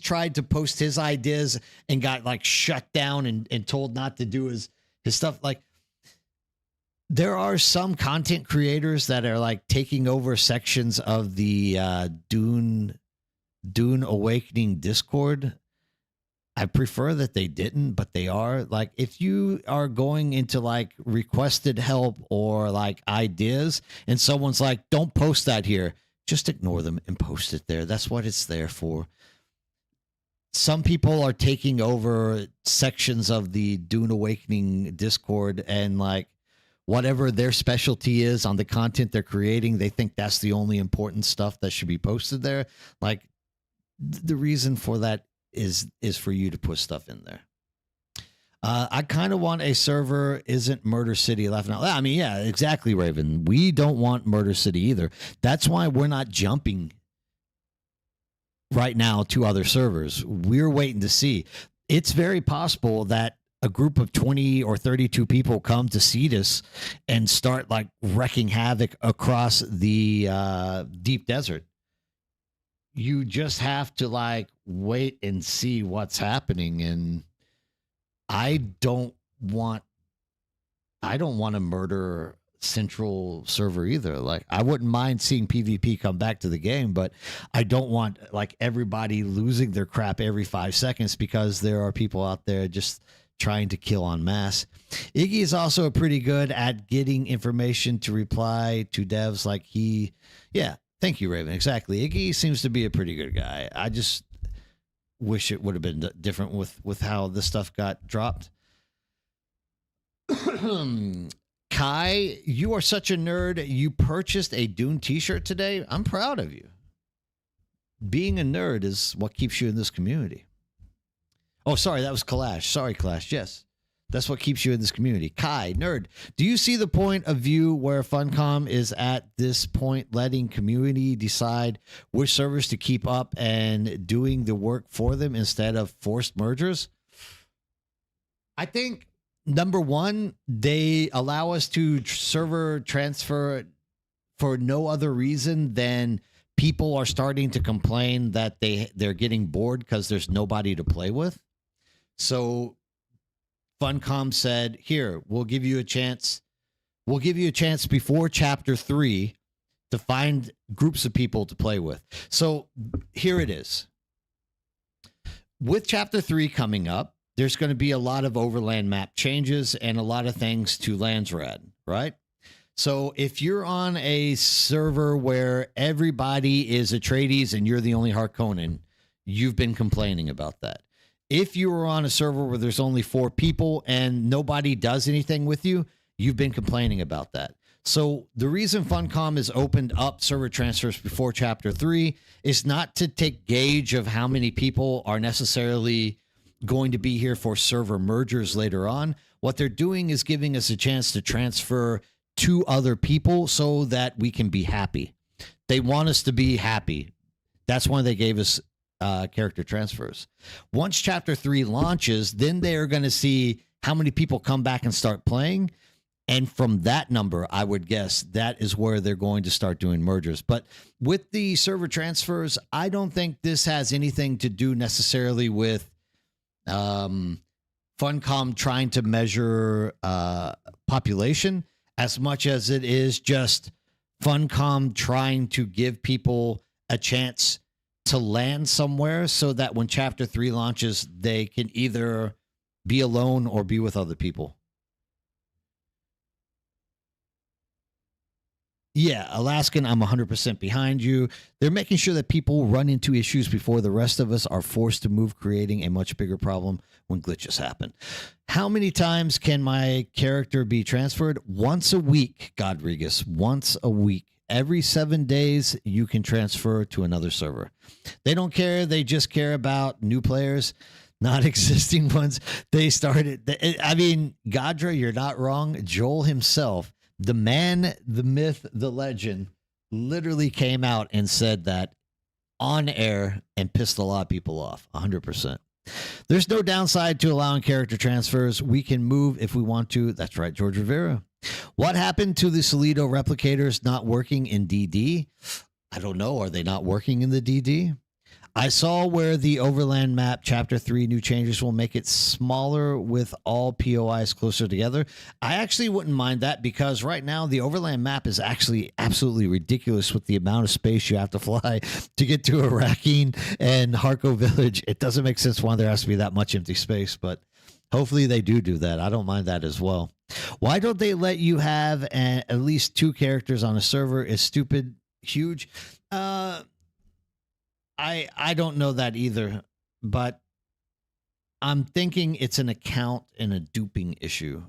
tried to post his ideas and got like shut down and told not to do his stuff. Like, there are some content creators that are like taking over sections of the Dune Awakening Discord. I prefer that they didn't, but they are. Like, if you are going into like requested help or like ideas and someone's like, don't post that here, just ignore them and post it there. That's what it's there for. some people are taking over sections of the Dune Awakening Discord, and like whatever their specialty is on the content they're creating, they think that's the only important stuff that should be posted there. Like the reason for that is for you to put stuff in there. I kind of want a server isn't Murder City laughing out loud. I mean, yeah, exactly, Raven. We don't want Murder City either. That's why we're not jumping right now to other servers. We're waiting to see. It's very possible that a group of 20 or 32 people come to Cetus and start like wrecking havoc across the deep desert. You just have to like wait and see what's happening. And I don't want to murder Central server either. Like I wouldn't mind seeing PvP come back to the game, but I don't want like everybody losing their crap every 5 seconds because there are people out there just trying to kill en masse. Iggy is also pretty good at getting information to reply to devs. Like yeah, thank you, Raven. Exactly. Iggy seems to be a pretty good guy. I just wish it would have been different with how this stuff got dropped. Kai, you are such a nerd. You purchased a Dune t-shirt today. I'm proud of you. Being a nerd is what keeps you in this community. Oh, sorry, that was Kalash. Sorry, Kalash. Yes, that's what keeps you in this community. Kai, nerd, do you see the point of view where Funcom is at this point letting community decide which servers to keep up and doing the work for them instead of forced mergers? I think, number one, they allow us to server transfer for no other reason than people are starting to complain that they're getting bored because there's nobody to play with. So Funcom said, here, we'll give you a chance. We'll give you a chance before Chapter 3 to find groups of people to play with. So here it is. With Chapter 3 coming up, there's going to be a lot of overland map changes and a lot of things to Landsrad, right? So if you're on a server where everybody is Atreides and you're the only Harkonnen, you've been complaining about that. If you were on a server where there's only 4 people and nobody does anything with you, you've been complaining about that. So the reason Funcom has opened up server transfers before Chapter 3 is not to take gauge of how many people are necessarily going to be here for server mergers later on. What they're doing is giving us a chance to transfer to other people so that we can be happy. They want us to be happy. That's why they gave us character transfers. Once Chapter 3 launches, then they're going to see how many people come back and start playing. And from that number, I would guess that is where they're going to start doing mergers. But with the server transfers, I don't think this has anything to do necessarily with Funcom trying to measure population as much as it is just Funcom trying to give people a chance to land somewhere so that when Chapter 3 launches, they can either be alone or be with other people. Yeah, Alaskan, I'm 100% behind you. They're making sure that people run into issues before the rest of us are forced to move, creating a much bigger problem when glitches happen. How many times can my character be transferred? Once a week, Godrigus. Once a week. Every 7 days, you can transfer to another server. They don't care. They just care about new players, not existing ones. They started. I mean, Godra, you're not wrong. Joel himself, the man, the myth, the legend, literally came out and said that on air and pissed a lot of people off. 100%. There's no downside to allowing character transfers. We can move if we want to. That's right, George Rivera. What happened to the Solido replicators not working in DD? I don't know. Are they not working in the DD? I saw where the Overland map Chapter 3 new changes will make it smaller with all POIs closer together. I actually wouldn't mind that because right now the Overland map is actually absolutely ridiculous with the amount of space you have to fly to get to Arrakeen and Harko Village. It doesn't make sense why there has to be that much empty space, but hopefully they do that. I don't mind that as well. Why don't they let you have at least 2 characters on a server? Is stupid huge? I don't know that either, but I'm thinking it's an account and a duping issue.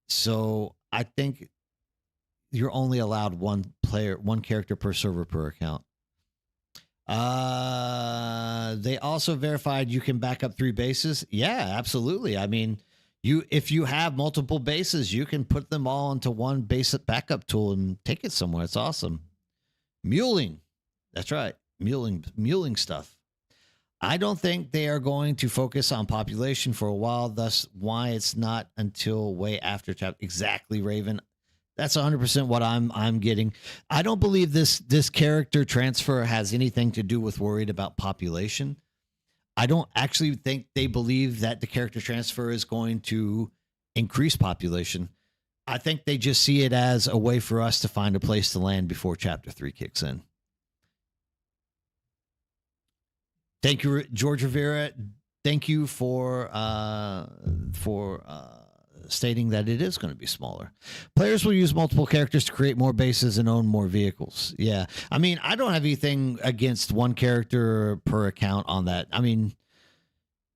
So I think you're only allowed one character per server per account. They also verified you can back up 3 bases. Yeah, absolutely. I mean, if you have multiple bases, you can put them all into one basic backup tool and take it somewhere. It's awesome. Muling. That's right. Muling stuff. I don't think they are going to focus on population for a while, thus why it's not until way after chapter. Exactly, Raven. That's 100% what I'm getting. I don't believe this character transfer has anything to do with worried about population. I don't actually think they believe that the character transfer is going to increase population. I think they just see it as a way for us to find a place to land before chapter 3 kicks in. Thank you, George Rivera. Thank you for stating that it is going to be smaller. Players will use multiple characters to create more bases and own more vehicles. Yeah. I mean, I don't have anything against one character per account on that. I mean,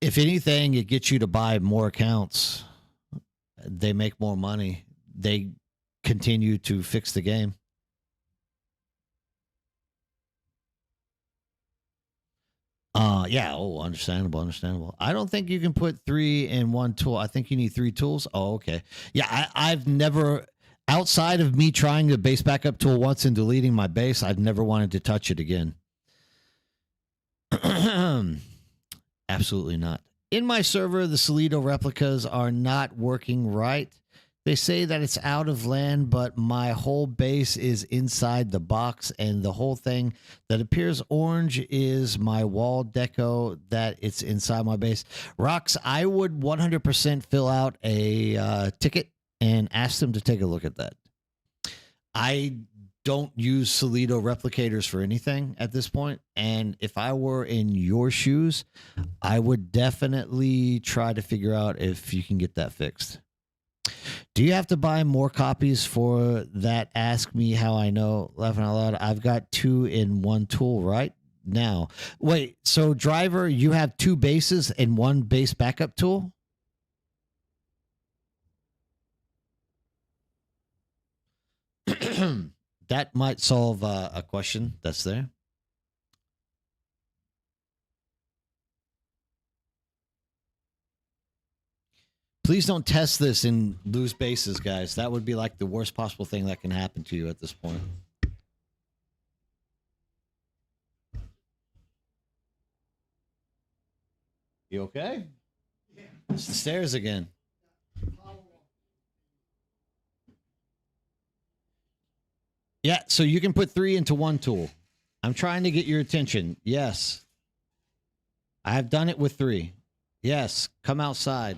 if anything, it gets you to buy more accounts. They make more money. They continue to fix the game. Yeah. Oh, understandable. I don't think you can put 3 in one tool. I think you need 3 tools. Oh, okay. Yeah, I've never, outside of me trying the base backup tool once and deleting my base, I've never wanted to touch it again. Absolutely not. In my server, the Solido replicas are not working right. They say that it's out of land, but my whole base is inside the box, and the whole thing that appears orange is my wall deco that it's inside my base. Rocks, I would 100% fill out a ticket and ask them to take a look at that. I don't use Solido replicators for anything at this point, and if I were in your shoes, I would definitely try to figure out if you can get that fixed. Do you have to buy more copies for that? Ask me how I know. Laughing out loud. I've got 2 in one tool right now. Wait, so driver, you have 2 bases and 1 base backup tool? That might solve a question that's there. Please don't test this and lose bases, guys. That would be like the worst possible thing that can happen to you at this point. You okay? Yeah. It's the stairs again. Yeah, so you can put 3 into one tool. I'm trying to get your attention. Yes. I have done it with 3. Yes, come outside.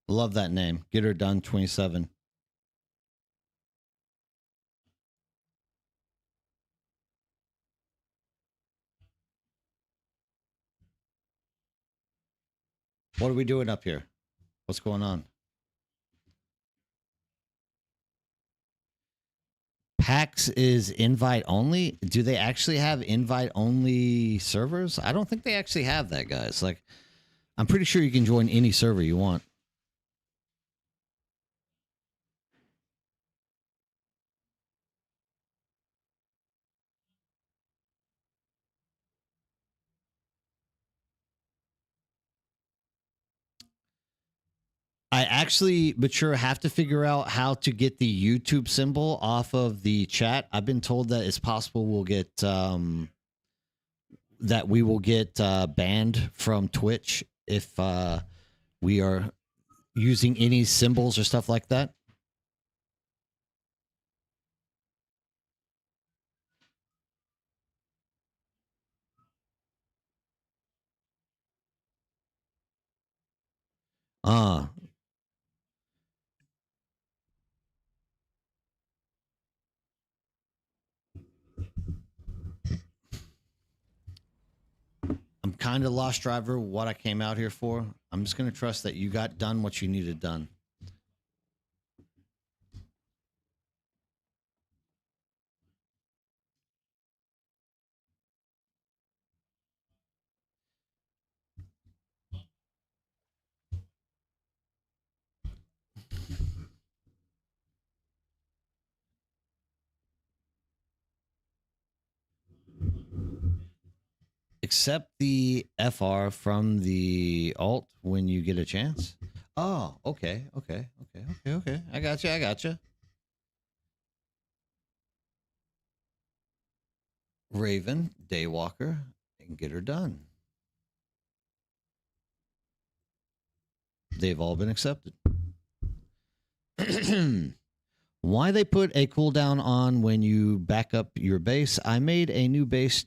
Love that name. Get her done 27. What are we doing up here? What's going on? PAX is invite only. Do they actually have invite only servers? I don't think they actually have that, guys. Like, I'm pretty sure you can join any server you want. I actually, Mature, have to figure out how to get the YouTube symbol off of the chat. I've been told that it's possible we'll get that we will get banned from Twitch if we are using any symbols or stuff like that. kind of lost driver what I came out here for. I'm just going to trust that you got done what you needed done. Accept the FR from the alt when you get a chance. Oh, okay. I got you. I got you. Raven, Daywalker, and get her done. They've all been accepted. Why they put a cooldown on when you back up your base? I made a new base,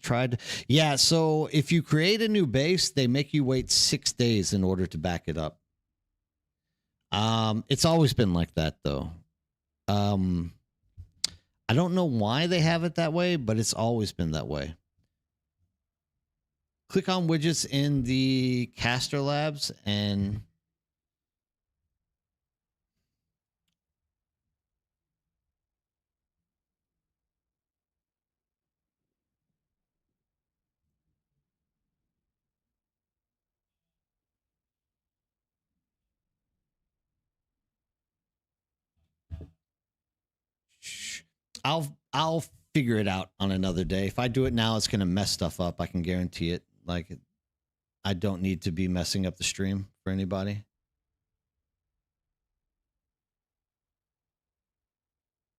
yeah, so if you create a new base, they make you wait 6 days in order to back it up. It's always been like that, though. I don't know why they have it that way, but it's always been that way. Click on widgets in the caster labs and... I'll figure it out on another day. If I do it now, it's going to mess stuff up. I can guarantee it. Like, I don't need to be messing up the stream for anybody.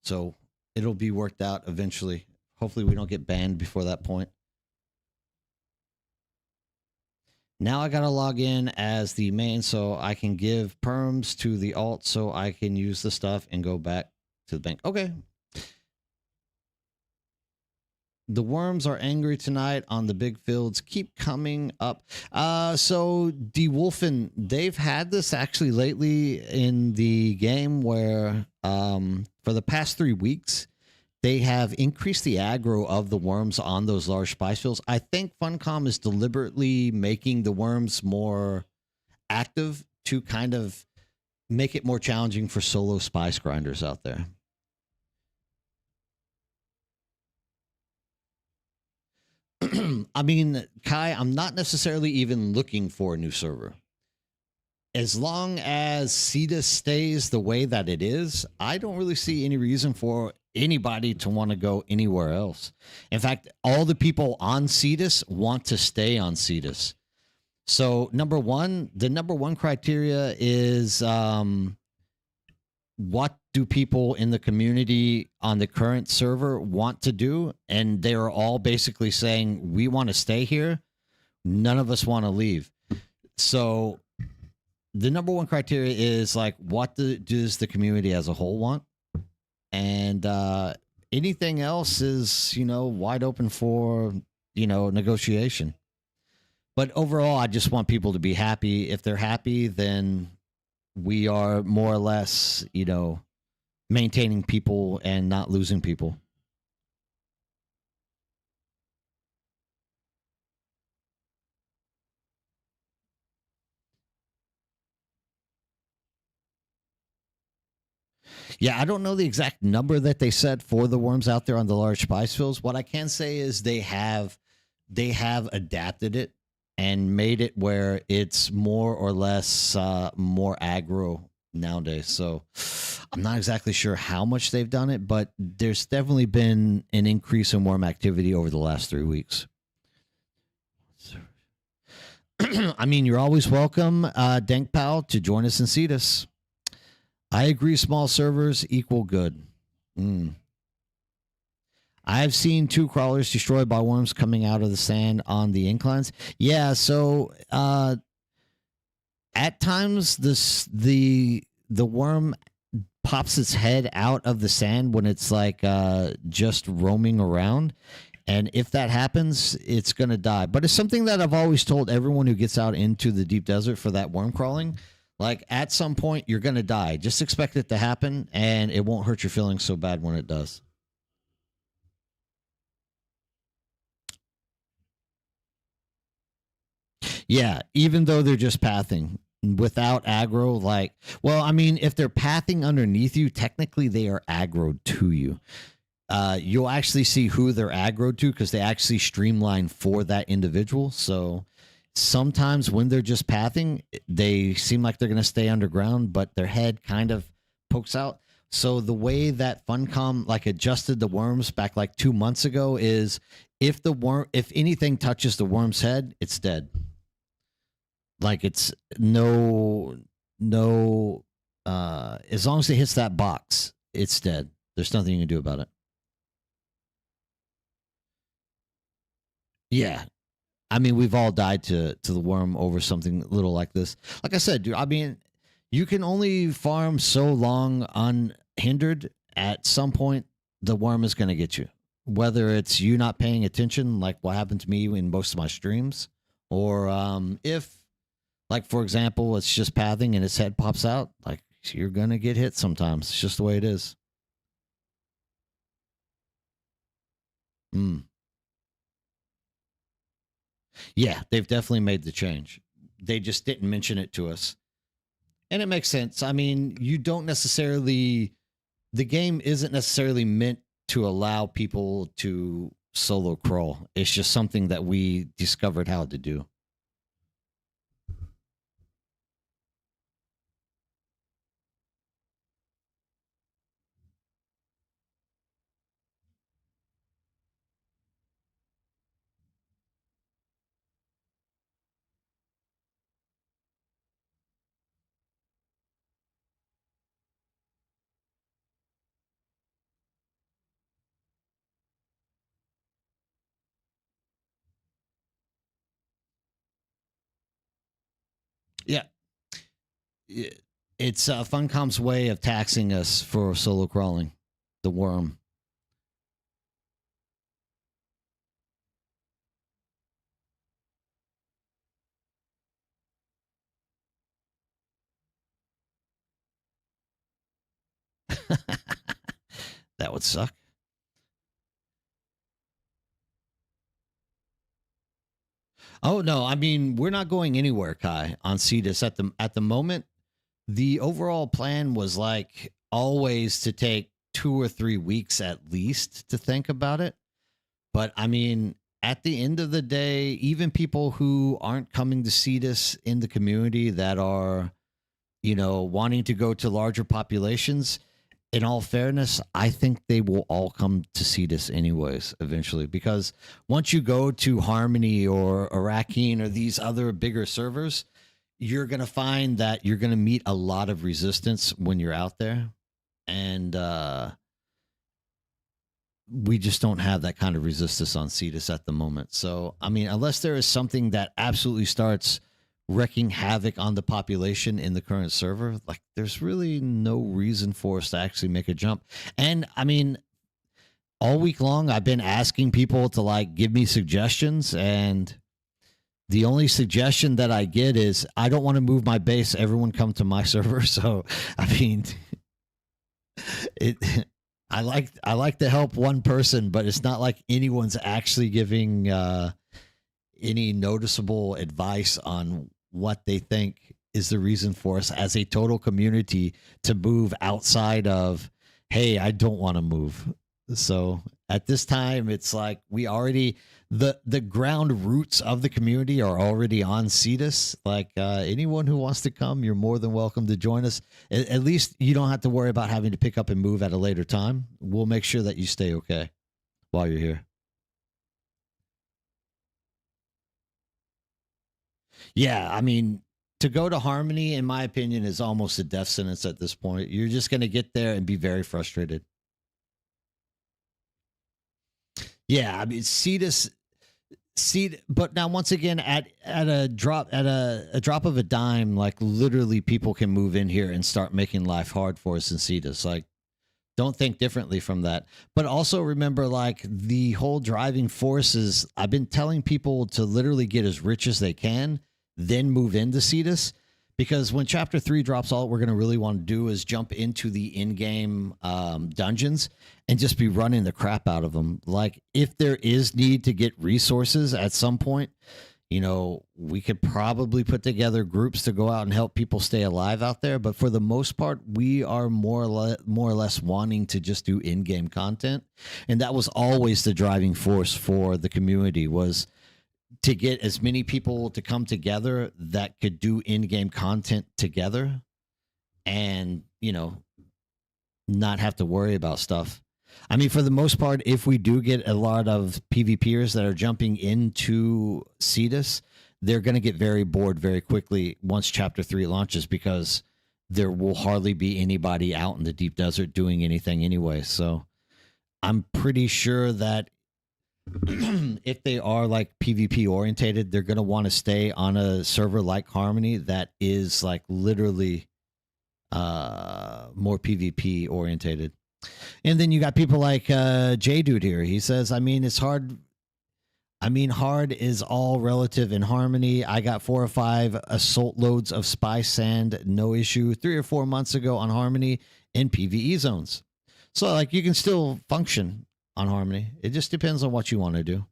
So it'll be worked out eventually. Hopefully we don't get banned before that point. Now I got to log in as the main so I can give perms to the alt so I can use the stuff and go back to the bank. Okay. The worms are angry tonight on the big fields. Keep coming up. So DeWolfen, they've had this actually lately in the game where for the past 3 weeks, they have increased the aggro of the worms on those large spice fields. I think Funcom is deliberately making the worms more active to kind of make it more challenging for solo spice grinders out there. I mean, Kai, I'm not necessarily even looking for a new server. As long as Cetus stays the way that it is, I don't really see any reason for anybody to want to go anywhere else. In fact, all the people on Cetus want to stay on Cetus. So the number one criteria is what do people in the community on the current server want to do? And they're all basically saying, we want to stay here. None of us want to leave. So the number one criteria is like, what does the community as a whole want? And anything else is, wide open for, negotiation. But overall, I just want people to be happy. If they're happy, then we are more or less, maintaining people and not losing people. Yeah, I don't know the exact number that they said for the worms out there on the large spice fields. What I can say is they have adapted it and made it where it's more or less more aggro nowadays. So I'm not exactly sure how much they've done it, but there's definitely been an increase in worm activity over the last 3 weeks. I mean, you're always welcome, Dank Pal, to join us in Cetus. I agree, small servers equal good. I've seen 2 crawlers destroyed by worms coming out of the sand on the inclines. Yeah, so at times the worm pops its head out of the sand when it's like just roaming around. And if that happens, it's going to die. But it's something that I've always told everyone who gets out into the deep desert for that worm crawling. Like, at some point, you're going to die. Just expect it to happen, and it won't hurt your feelings so bad when it does. Yeah, even though they're just pathing without aggro, like, well, I mean, if they're pathing underneath you, technically they are aggroed to you. You'll actually see who they're aggroed to because they actually streamline for that individual. So sometimes when they're just pathing, they seem like they're going to stay underground, but their head kind of pokes out. So the way that Funcom like adjusted the worms back like 2 months ago is if anything touches the worm's head, it's dead. Like it's no as long as it hits that box, it's dead. There's nothing you can do about it. Yeah. I mean, we've all died to the worm over something little like this. Like I said, dude, I mean, you can only farm so long unhindered. At some point, the worm is going to get you. Whether it's you not paying attention, like what happened to me in most of my streams, or if, like for example, it's just pathing and its head pops out, like you're going to get hit sometimes. It's just the way it is. Mm. Yeah, they've definitely made the change. They just didn't mention it to us. And it makes sense. I mean, you don't necessarily, the game isn't necessarily meant to allow people to solo crawl. It's just something that we discovered how to do. Yeah. It's Funcom's way of taxing us for solo crawling. The worm. That would suck. Oh no, I mean we're not going anywhere, Kai, on Cetus at the moment. The overall plan was like always to take 2 or 3 weeks at least to think about it. But I mean, at the end of the day, even people who aren't coming to Cetus in the community that are, wanting to go to larger populations, in all fairness, I think they will all come to Cetus anyways eventually. Because once you go to Harmony or Arakeen or these other bigger servers, you're going to find that you're going to meet a lot of resistance when you're out there. And we just don't have that kind of resistance on Cetus at the moment. So, I mean, unless there is something that absolutely starts wreaking havoc on the population in the current server, like there's really no reason for us to actually make a jump. And I mean, all week long, I've been asking people to like give me suggestions, and the only suggestion that I get is I don't want to move my base. Everyone come to my server. So, I mean, it. I like to help one person, but it's not like anyone's actually giving any noticeable advice on what they think is the reason for us as a total community to move outside of, hey, I don't want to move. So at this time, it's like we already the ground roots of the community are already on Cetus. Like anyone who wants to come, you're more than welcome to join us. At least you don't have to worry about having to pick up and move at a later time. We'll make sure that you stay okay while you're here. Yeah, I mean, to go to Harmony, in my opinion, is almost a death sentence at this point. You're just going to get there and be very frustrated. Yeah, I mean, Cetus see, but now once again, at a drop of a dime, like literally people can move in here and start making life hard for us and Cetus. Like, don't think differently from that. But also remember, like the whole driving force is I've been telling people to literally get as rich as they can, then move into Cetus. Because when Chapter 3 drops, all we're going to really want to do is jump into the in-game dungeons and just be running the crap out of them. Like, if there is need to get resources at some point, We could probably put together groups to go out and help people stay alive out there. But for the most part, we are more or less wanting to just do in-game content. And that was always the driving force for the community, was to get as many people to come together that could do in-game content together and, not have to worry about stuff. I mean, for the most part, if we do get a lot of PvPers that are jumping into Cetus, they're going to get very bored very quickly once Chapter 3 launches, because there will hardly be anybody out in the deep desert doing anything anyway. So I'm pretty sure that if they are like PvP orientated, they're going to want to stay on a server like Harmony that is like literally more PvP orientated. And then you got people like J Dude here. He says, it's hard. Hard is all relative in Harmony. I got 4 or 5 assault loads of spice sand, no issue, 3 or 4 months ago on Harmony in PvE zones. So like you can still function on Harmony. It just depends on what you want to do.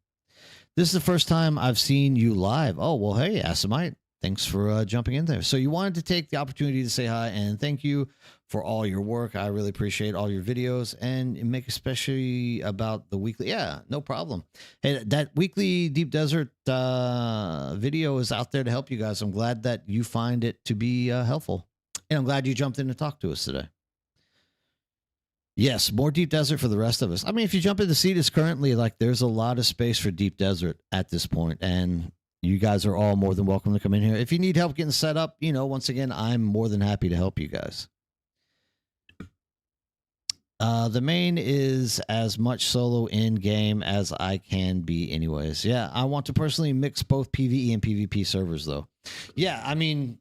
This is the first time I've seen you live. Oh, well, hey, Asimite. Thanks for jumping in there. So you wanted to take the opportunity to say hi and thank you for all your work. I really appreciate all your videos, and make especially about the weekly. Yeah, no problem. Hey, that weekly Deep Desert video is out there to help you guys. I'm glad that you find it to be helpful, and I'm glad you jumped in to talk to us today. Yes, more Deep Desert for the rest of us. I mean, if you jump into Cetus currently, like there's a lot of space for Deep Desert at this point, and you guys are all more than welcome to come in here. If you need help getting set up, once again, I'm more than happy to help you guys. The main is as much solo in game as I can be anyways. Yeah, I want to personally mix both PvE and PvP servers though. Yeah, I mean,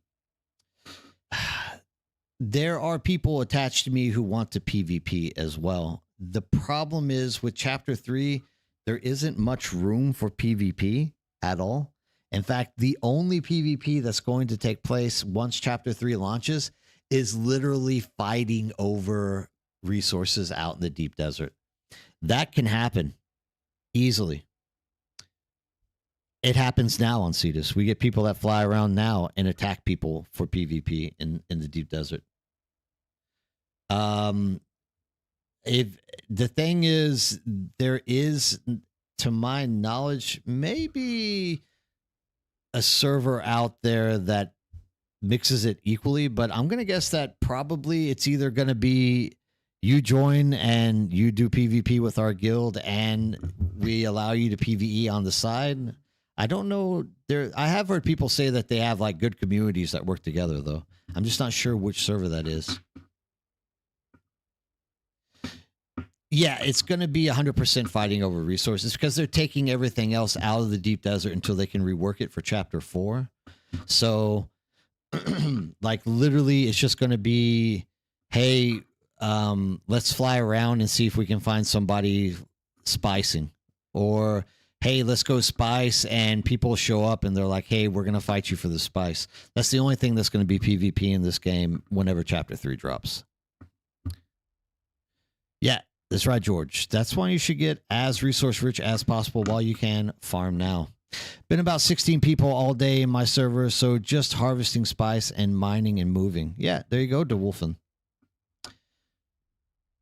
there are people attached to me who want to PvP as well. The problem is with Chapter 3, there isn't much room for PvP at all. In fact, the only PvP that's going to take place once Chapter 3 launches is literally fighting over resources out in the deep desert. That can happen easily. It happens now on Cetus. We get people that fly around now and attack people for PvP in the deep desert. If the thing is, there is, to my knowledge, maybe a server out there that mixes it equally, but I'm going to guess that probably it's either going to be you join and you do PvP with our guild and we allow you to PvE on the side. I don't know. I have heard people say that they have like good communities that work together though. I'm just not sure which server that is. Yeah, it's going to be 100% fighting over resources because they're taking everything else out of the deep desert until they can rework it for Chapter 4. So, like, literally, it's just going to be, hey, let's fly around and see if we can find somebody spicing. Or, hey, let's go spice, and people show up and they're like, hey, we're going to fight you for the spice. That's the only thing that's going to be PvP in this game whenever Chapter 3 drops. Yeah. That's right, George. That's why you should get as resource rich as possible while you can. Farm now. Been about 16 people all day in my server, so just harvesting spice and mining and moving. Yeah, there you go, DeWolfen.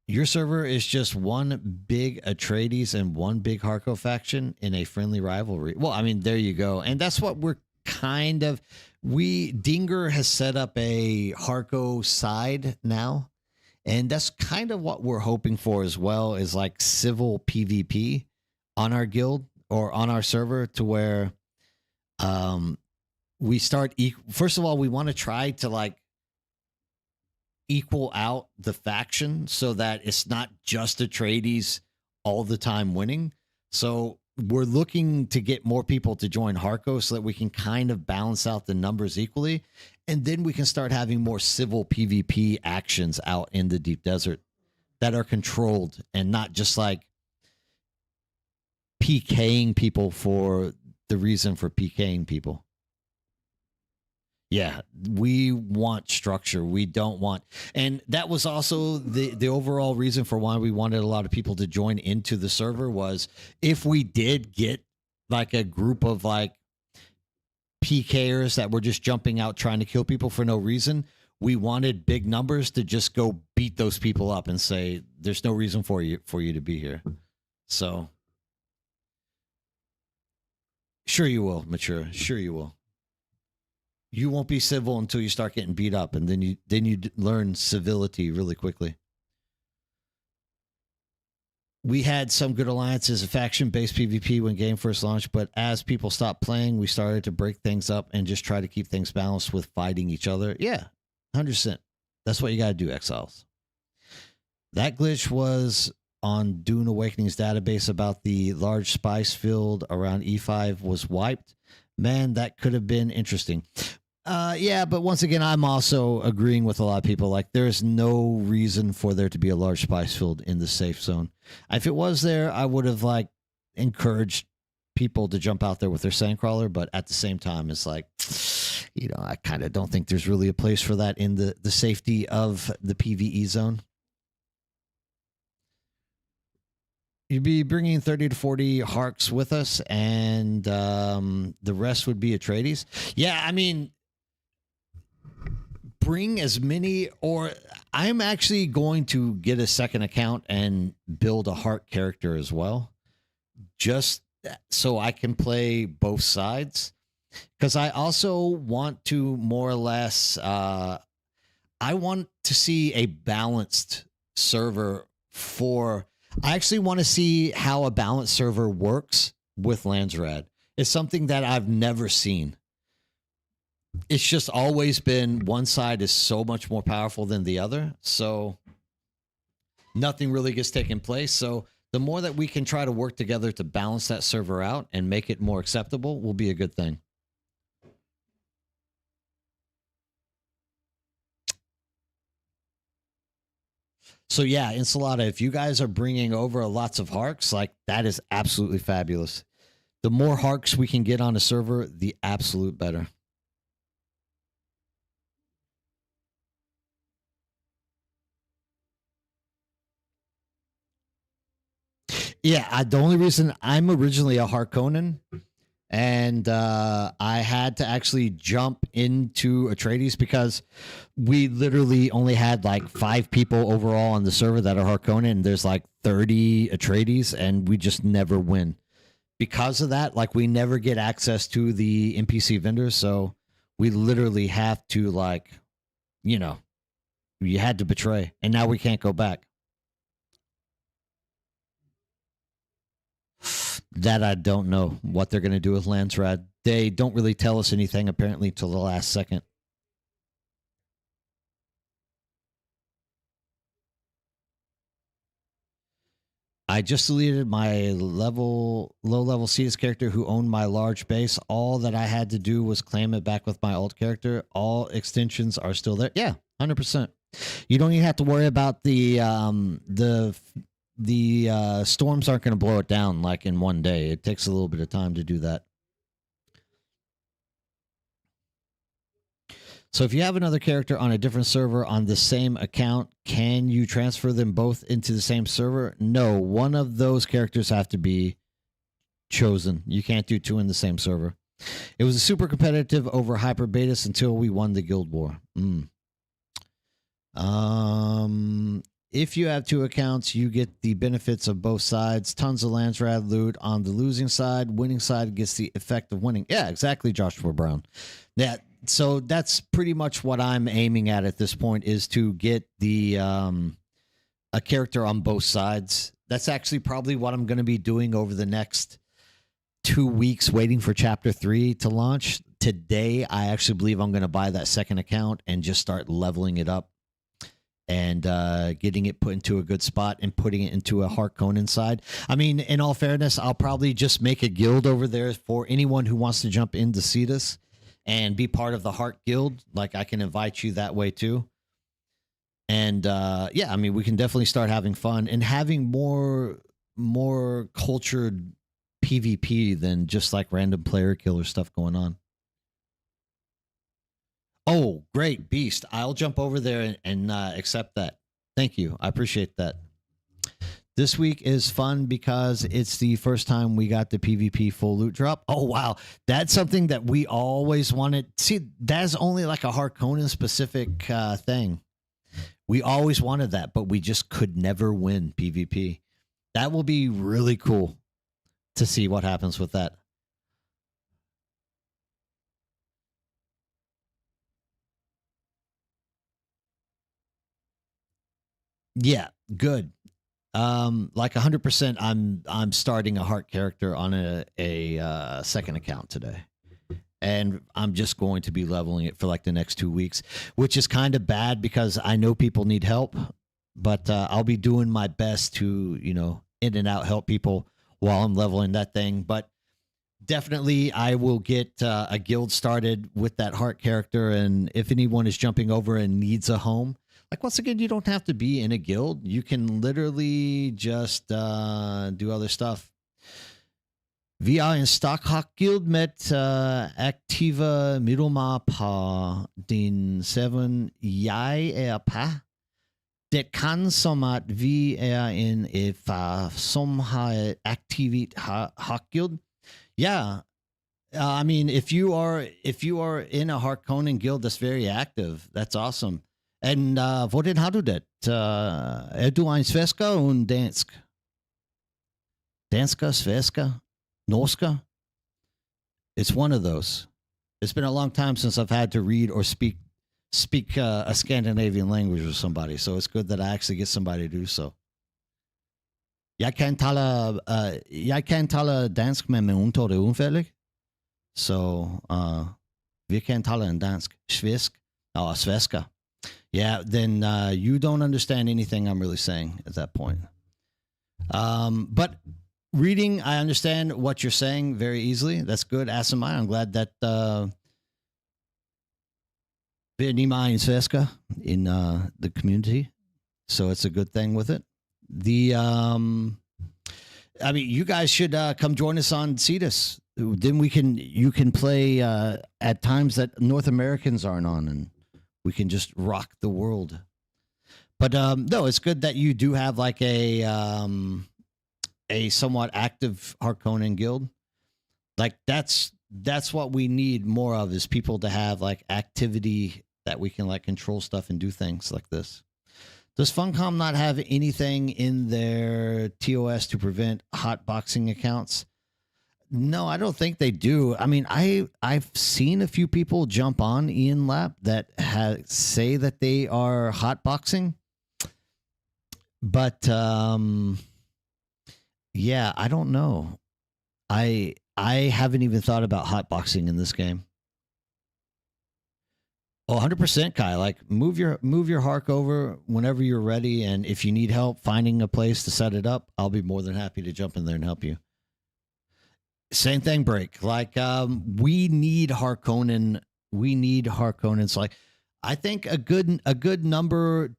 Your server is just one big Atreides and one big Harco faction in a friendly rivalry. Well, I mean, there you go. And that's what we're kind of... Dinger has set up a Harco side now. And that's kind of what we're hoping for as well, is like civil PvP on our guild or on our server, to where we start. First of all, we want to try to like equal out the faction so that it's not just Atreides all the time winning. So we're looking to get more people to join Harco so that we can kind of balance out the numbers equally. And then we can start having more civil PvP actions out in the deep desert that are controlled and not just like PKing people for the reason for PKing people. Yeah, we want structure. We don't want... And that was also the overall reason for why we wanted a lot of people to join into the server, was if we did get like a group of like PKers that were just jumping out trying to kill people for no reason. We wanted big numbers to just go beat those people up and say there's no reason for you to be here. So sure you will, mature. Sure you will. You won't be civil until you start getting beat up, and then you learn civility really quickly. We had some good alliances of faction-based PvP when game first launched, but as people stopped playing, we started to break things up and just try to keep things balanced with fighting each other. Yeah, 100%. That's what you got to do, Exiles. That glitch was on Dune Awakening's database about the large spice field around E5 was wiped. Man, that could have been interesting. Yeah, but once again, I'm also agreeing with a lot of people. Like, there's no reason for there to be a large spice field in the safe zone. If it was there, I would have like encouraged people to jump out there with their sandcrawler. But at the same time, it's like, I kind of don't think there's really a place for that in the safety of the PvE zone. You'd be bringing 30 to 40 Harks with us, and the rest would be Atreides. Yeah, I mean, bring as many, or I'm actually going to get a second account and build a Hark character as well, just so I can play both sides. Because I also want to more or less, I want to see a balanced server for... I actually want to see how a balanced server works with Landsrad. It's something that I've never seen. It's just always been one side is so much more powerful than the other. So nothing really gets taken place. So the more that we can try to work together to balance that server out and make it more acceptable will be a good thing. So yeah, Ensalada, if you guys are bringing over lots of Harks, like that is absolutely fabulous. The more Harks we can get on a server, the absolute better. Yeah, the only reason I'm originally a Harkonnen, and I had to actually jump into Atreides because we literally only had like 5 people overall on the server that are Harkonnen, and there's like 30 Atreides, and we just never win. Because of that, like we never get access to the NPC vendors, so we literally have to like, you had to betray, and now we can't go back. That I don't know what they're going to do with Landsrad. They don't really tell us anything apparently till the last second. I just deleted my low-level Cetus character who owned my large base. All that I had to do was claim it back with my alt character. All extensions are still there. Yeah, 100%. You don't even have to worry about the storms aren't going to blow it down like in one day. It takes a little bit of time to do that. So if you have another character on a different server on the same account, can you transfer them both into the same server? No, one of those characters have to be chosen. You can't do 2 in the same server. It was a super competitive over Hyper Betas until we won the Guild War. If you have 2 accounts, you get the benefits of both sides. Tons of Landsrad loot on the losing side. Winning side gets the effect of winning. Yeah, exactly, Joshua Brown. So that's pretty much what I'm aiming at this point, is to get the a character on both sides. That's actually probably what I'm going to be doing over the next 2 weeks, waiting for Chapter 3 to launch. Today, I actually believe I'm going to buy that second account and just start leveling it up and getting it put into a good spot and putting it into a Harkonnen side. I mean, in all fairness, I'll probably just make a guild over there for anyone who wants to jump into Cetus and be part of the Heart Guild. Like, I can invite you that way too. And yeah, I mean, we can definitely start having fun and having more cultured PvP than just like random player killer stuff going on. Oh, great, Beast. I'll jump over there and accept that. Thank you. I appreciate that. This week is fun because it's the first time we got the PvP full loot drop. Oh wow, that's something that we always wanted. See, that's only like a Harkonnen specific thing. We always wanted that, but we just could never win PvP. That will be really cool to see what happens with that. Yeah, good. Like 100%, I'm starting a heart character on a second account today, and I'm just going to be leveling it for like the next 2 weeks, which is kind of bad because I know people need help, but I'll be doing my best to in and out help people while I'm leveling that thing. But definitely, I will get a guild started with that heart character, and if anyone is jumping over and needs a home. Like, once again, you don't have to be in a guild. You can literally just do other stuff. Vi er en stak guild med aktive medlemmer på din server. Jeg er på. Det kan som at vi er en far som har aktivt hak guild. Yeah. I mean, if you are in a Harkonnen guild that's very active, that's awesome. And hvordan har du det? Er du en svensker og en dansk? Dansker, svensker, norsker? It's one of those. It's been a long time since I've had to read or speak a Scandinavian language with somebody, so it's good that I actually get somebody to do so. Jeg kan tale dansk med min udtale ufærdig. Så vi kan tale en dansk, svensk, or svenska. Yeah, then you don't understand anything I'm really saying at that point. But reading, I understand what you're saying very easily. That's good. Asamai, I'm glad that Nima in Sveska in the community. So it's a good thing with it. I mean, you guys should come join us on Cetus. Then you can play at times that North Americans aren't on, and we can just rock the world. But no, it's good that you do have like a somewhat active Harkonnen guild. Like that's what we need more of, is people to have like activity that we can like control stuff and do things like this. Does Funcom not have anything in their TOS to prevent hotboxing accounts? No, I don't think they do. I mean, I've seen a few people jump on Ian Lap that say that they are hotboxing, but yeah, I don't know. I haven't even thought about hotboxing in this game. Oh, 100%, Kai. Like, move your Hark over whenever you're ready, and if you need help finding a place to set it up, I'll be more than happy to jump in there and help you. Same thing, Break. Like, we need Harkonnen. We need Harkonnen. So, like, I think a good number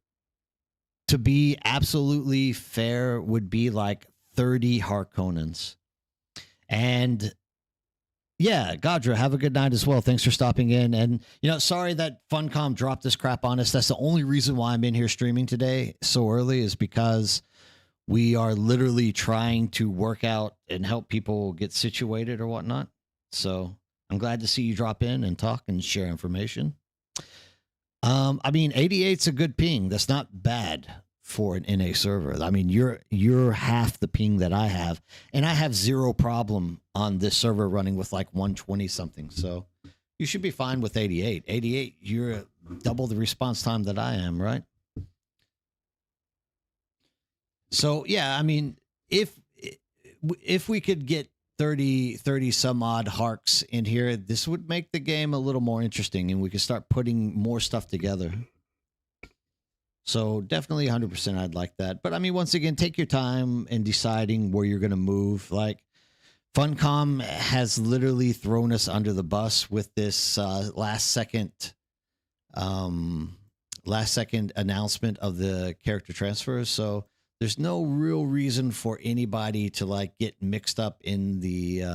to be absolutely fair would be like 30 Harkonnens. And yeah, Godra, have a good night as well. Thanks for stopping in. And, sorry that Funcom dropped this crap on us. That's the only reason why I'm in here streaming today so early, is because we are literally trying to work out and help people get situated or whatnot. So I'm glad to see you drop in and talk and share information. I mean, 88's a good ping. That's not bad for an NA server. I mean, you're half the ping that I have, and I have zero problem on this server running with like 120 something. So you should be fine with 88. 88, you're double the response time that I am, right? So yeah, I mean, if we could get 30 some odd Harks in here, this would make the game a little more interesting, and we could start putting more stuff together. So definitely 100%, I'd like that. But I mean, once again, take your time in deciding where you're going to move. Like, Funcom has literally thrown us under the bus with this last second announcement of the character transfers. So there's no real reason for anybody to like get mixed up in the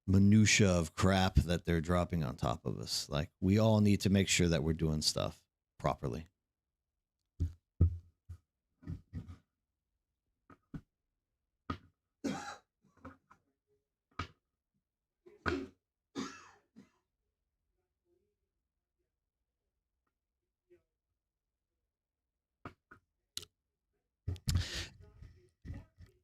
minutia of crap that they're dropping on top of us. Like, we all need to make sure that we're doing stuff properly.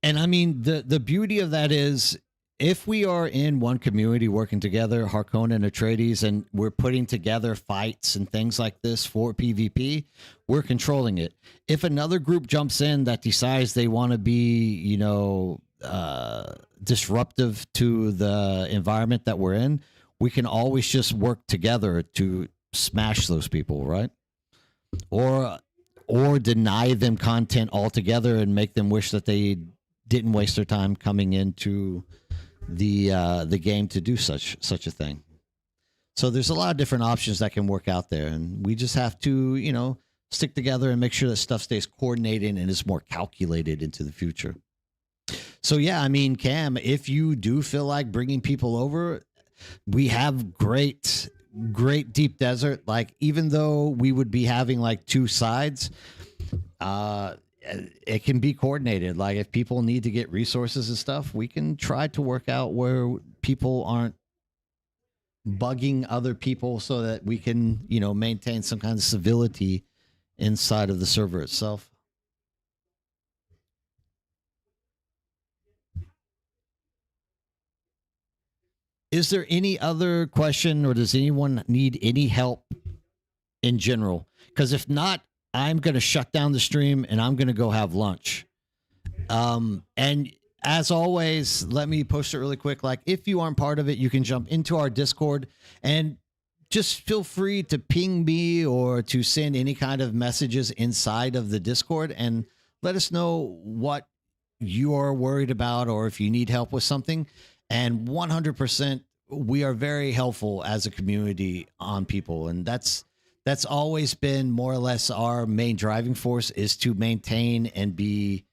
And I mean, the beauty of that is if we are in one community working together, Harkonnen and Atreides, and we're putting together fights and things like this for PvP, we're controlling it. If another group jumps in that decides they want to be, disruptive to the environment that we're in, we can always just work together to smash those people, right? Or deny them content altogether and make them wish that they didn't waste their time coming into the game to do such a thing. So there's a lot of different options that can work out there, and we just have to, stick together and make sure that stuff stays coordinated and is more calculated into the future. So yeah, I mean, Cam, if you do feel like bringing people over, we have great deep desert. Like, even though we would be having like two sides, it can be coordinated. Like, if people need to get resources and stuff, we can try to work out where people aren't bugging other people so that we can, maintain some kind of civility inside of the server itself. Is there any other question, or does anyone need any help in general? Because if not, I'm going to shut down the stream and I'm going to go have lunch. And as always, let me post it really quick. Like, if you aren't part of it, you can jump into our Discord and just feel free to ping me or to send any kind of messages inside of the Discord and let us know what you're worried about or if you need help with something. And 100%, we are very helpful as a community on people. And that's always been more or less our main driving force, is to maintain and be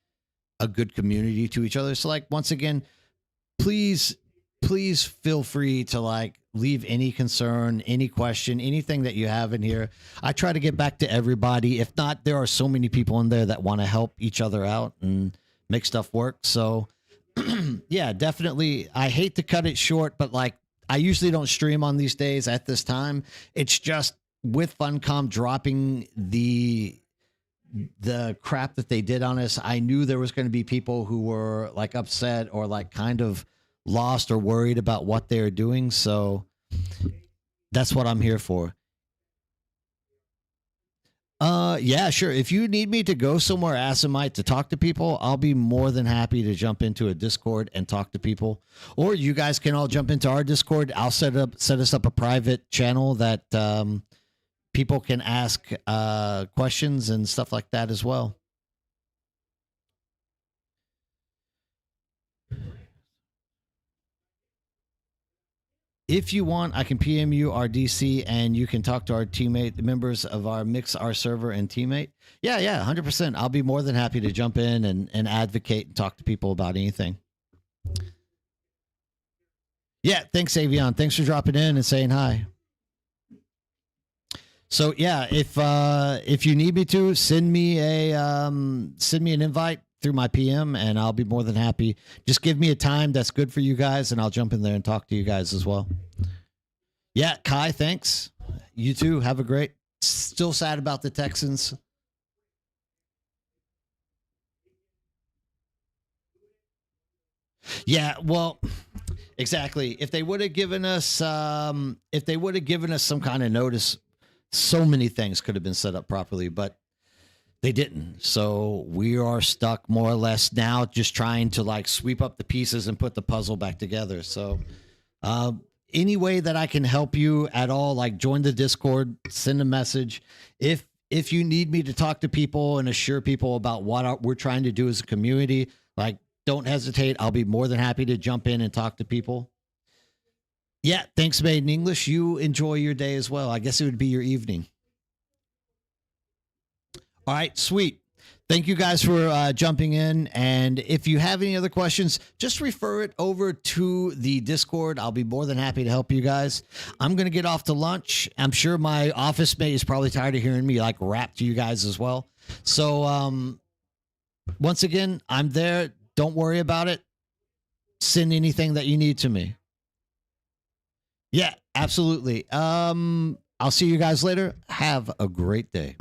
a good community to each other. So, like, once again, please feel free to like leave any concern, any question, anything that you have in here. I try to get back to everybody. If not, there are so many people in there that want to help each other out and make stuff work. So yeah, definitely. I hate to cut it short, but like, I usually don't stream on these days at this time. It's just with Funcom dropping the crap that they did on us, I knew there was going to be people who were like upset or like kind of lost or worried about what they're doing. So that's what I'm here for. Yeah, sure. If you need me to go somewhere Asimite to talk to people, I'll be more than happy to jump into a Discord and talk to people. Or you guys can all jump into our Discord. I'll set us up a private channel that people can ask questions and stuff like that as well. If you want, I can PM you our DC and you can talk to our teammate, the members of our our server and teammate. Yeah, 100%. I'll be more than happy to jump in and advocate and talk to people about anything. Yeah, thanks, Avion. Thanks for dropping in and saying hi. So yeah, if you need me to, send me an invite through my PM and I'll be more than happy. Just give me a time that's good for you guys and I'll jump in there and talk to you guys as well. Yeah, Kai, thanks. You too. Have a great. Still sad about the Texans. Yeah, well, exactly. If they would have given us some kind of notice, so many things could have been set up properly, but they didn't. So we are stuck more or less now just trying to like sweep up the pieces and put the puzzle back together. So any way that I can help you at all, like join the Discord, send a message. If you need me to talk to people and assure people about what we're trying to do as a community, like don't hesitate. I'll be more than happy to jump in and talk to people. Yeah, thanks, Made in English. You enjoy your day as well. I guess it would be your evening. All right, sweet. Thank you guys for jumping in. And if you have any other questions, just refer it over to the Discord. I'll be more than happy to help you guys. I'm going to get off to lunch. I'm sure my office mate is probably tired of hearing me like rap to you guys as well. So once again, I'm there. Don't worry about it. Send anything that you need to me. Yeah, absolutely. I'll see you guys later. Have a great day.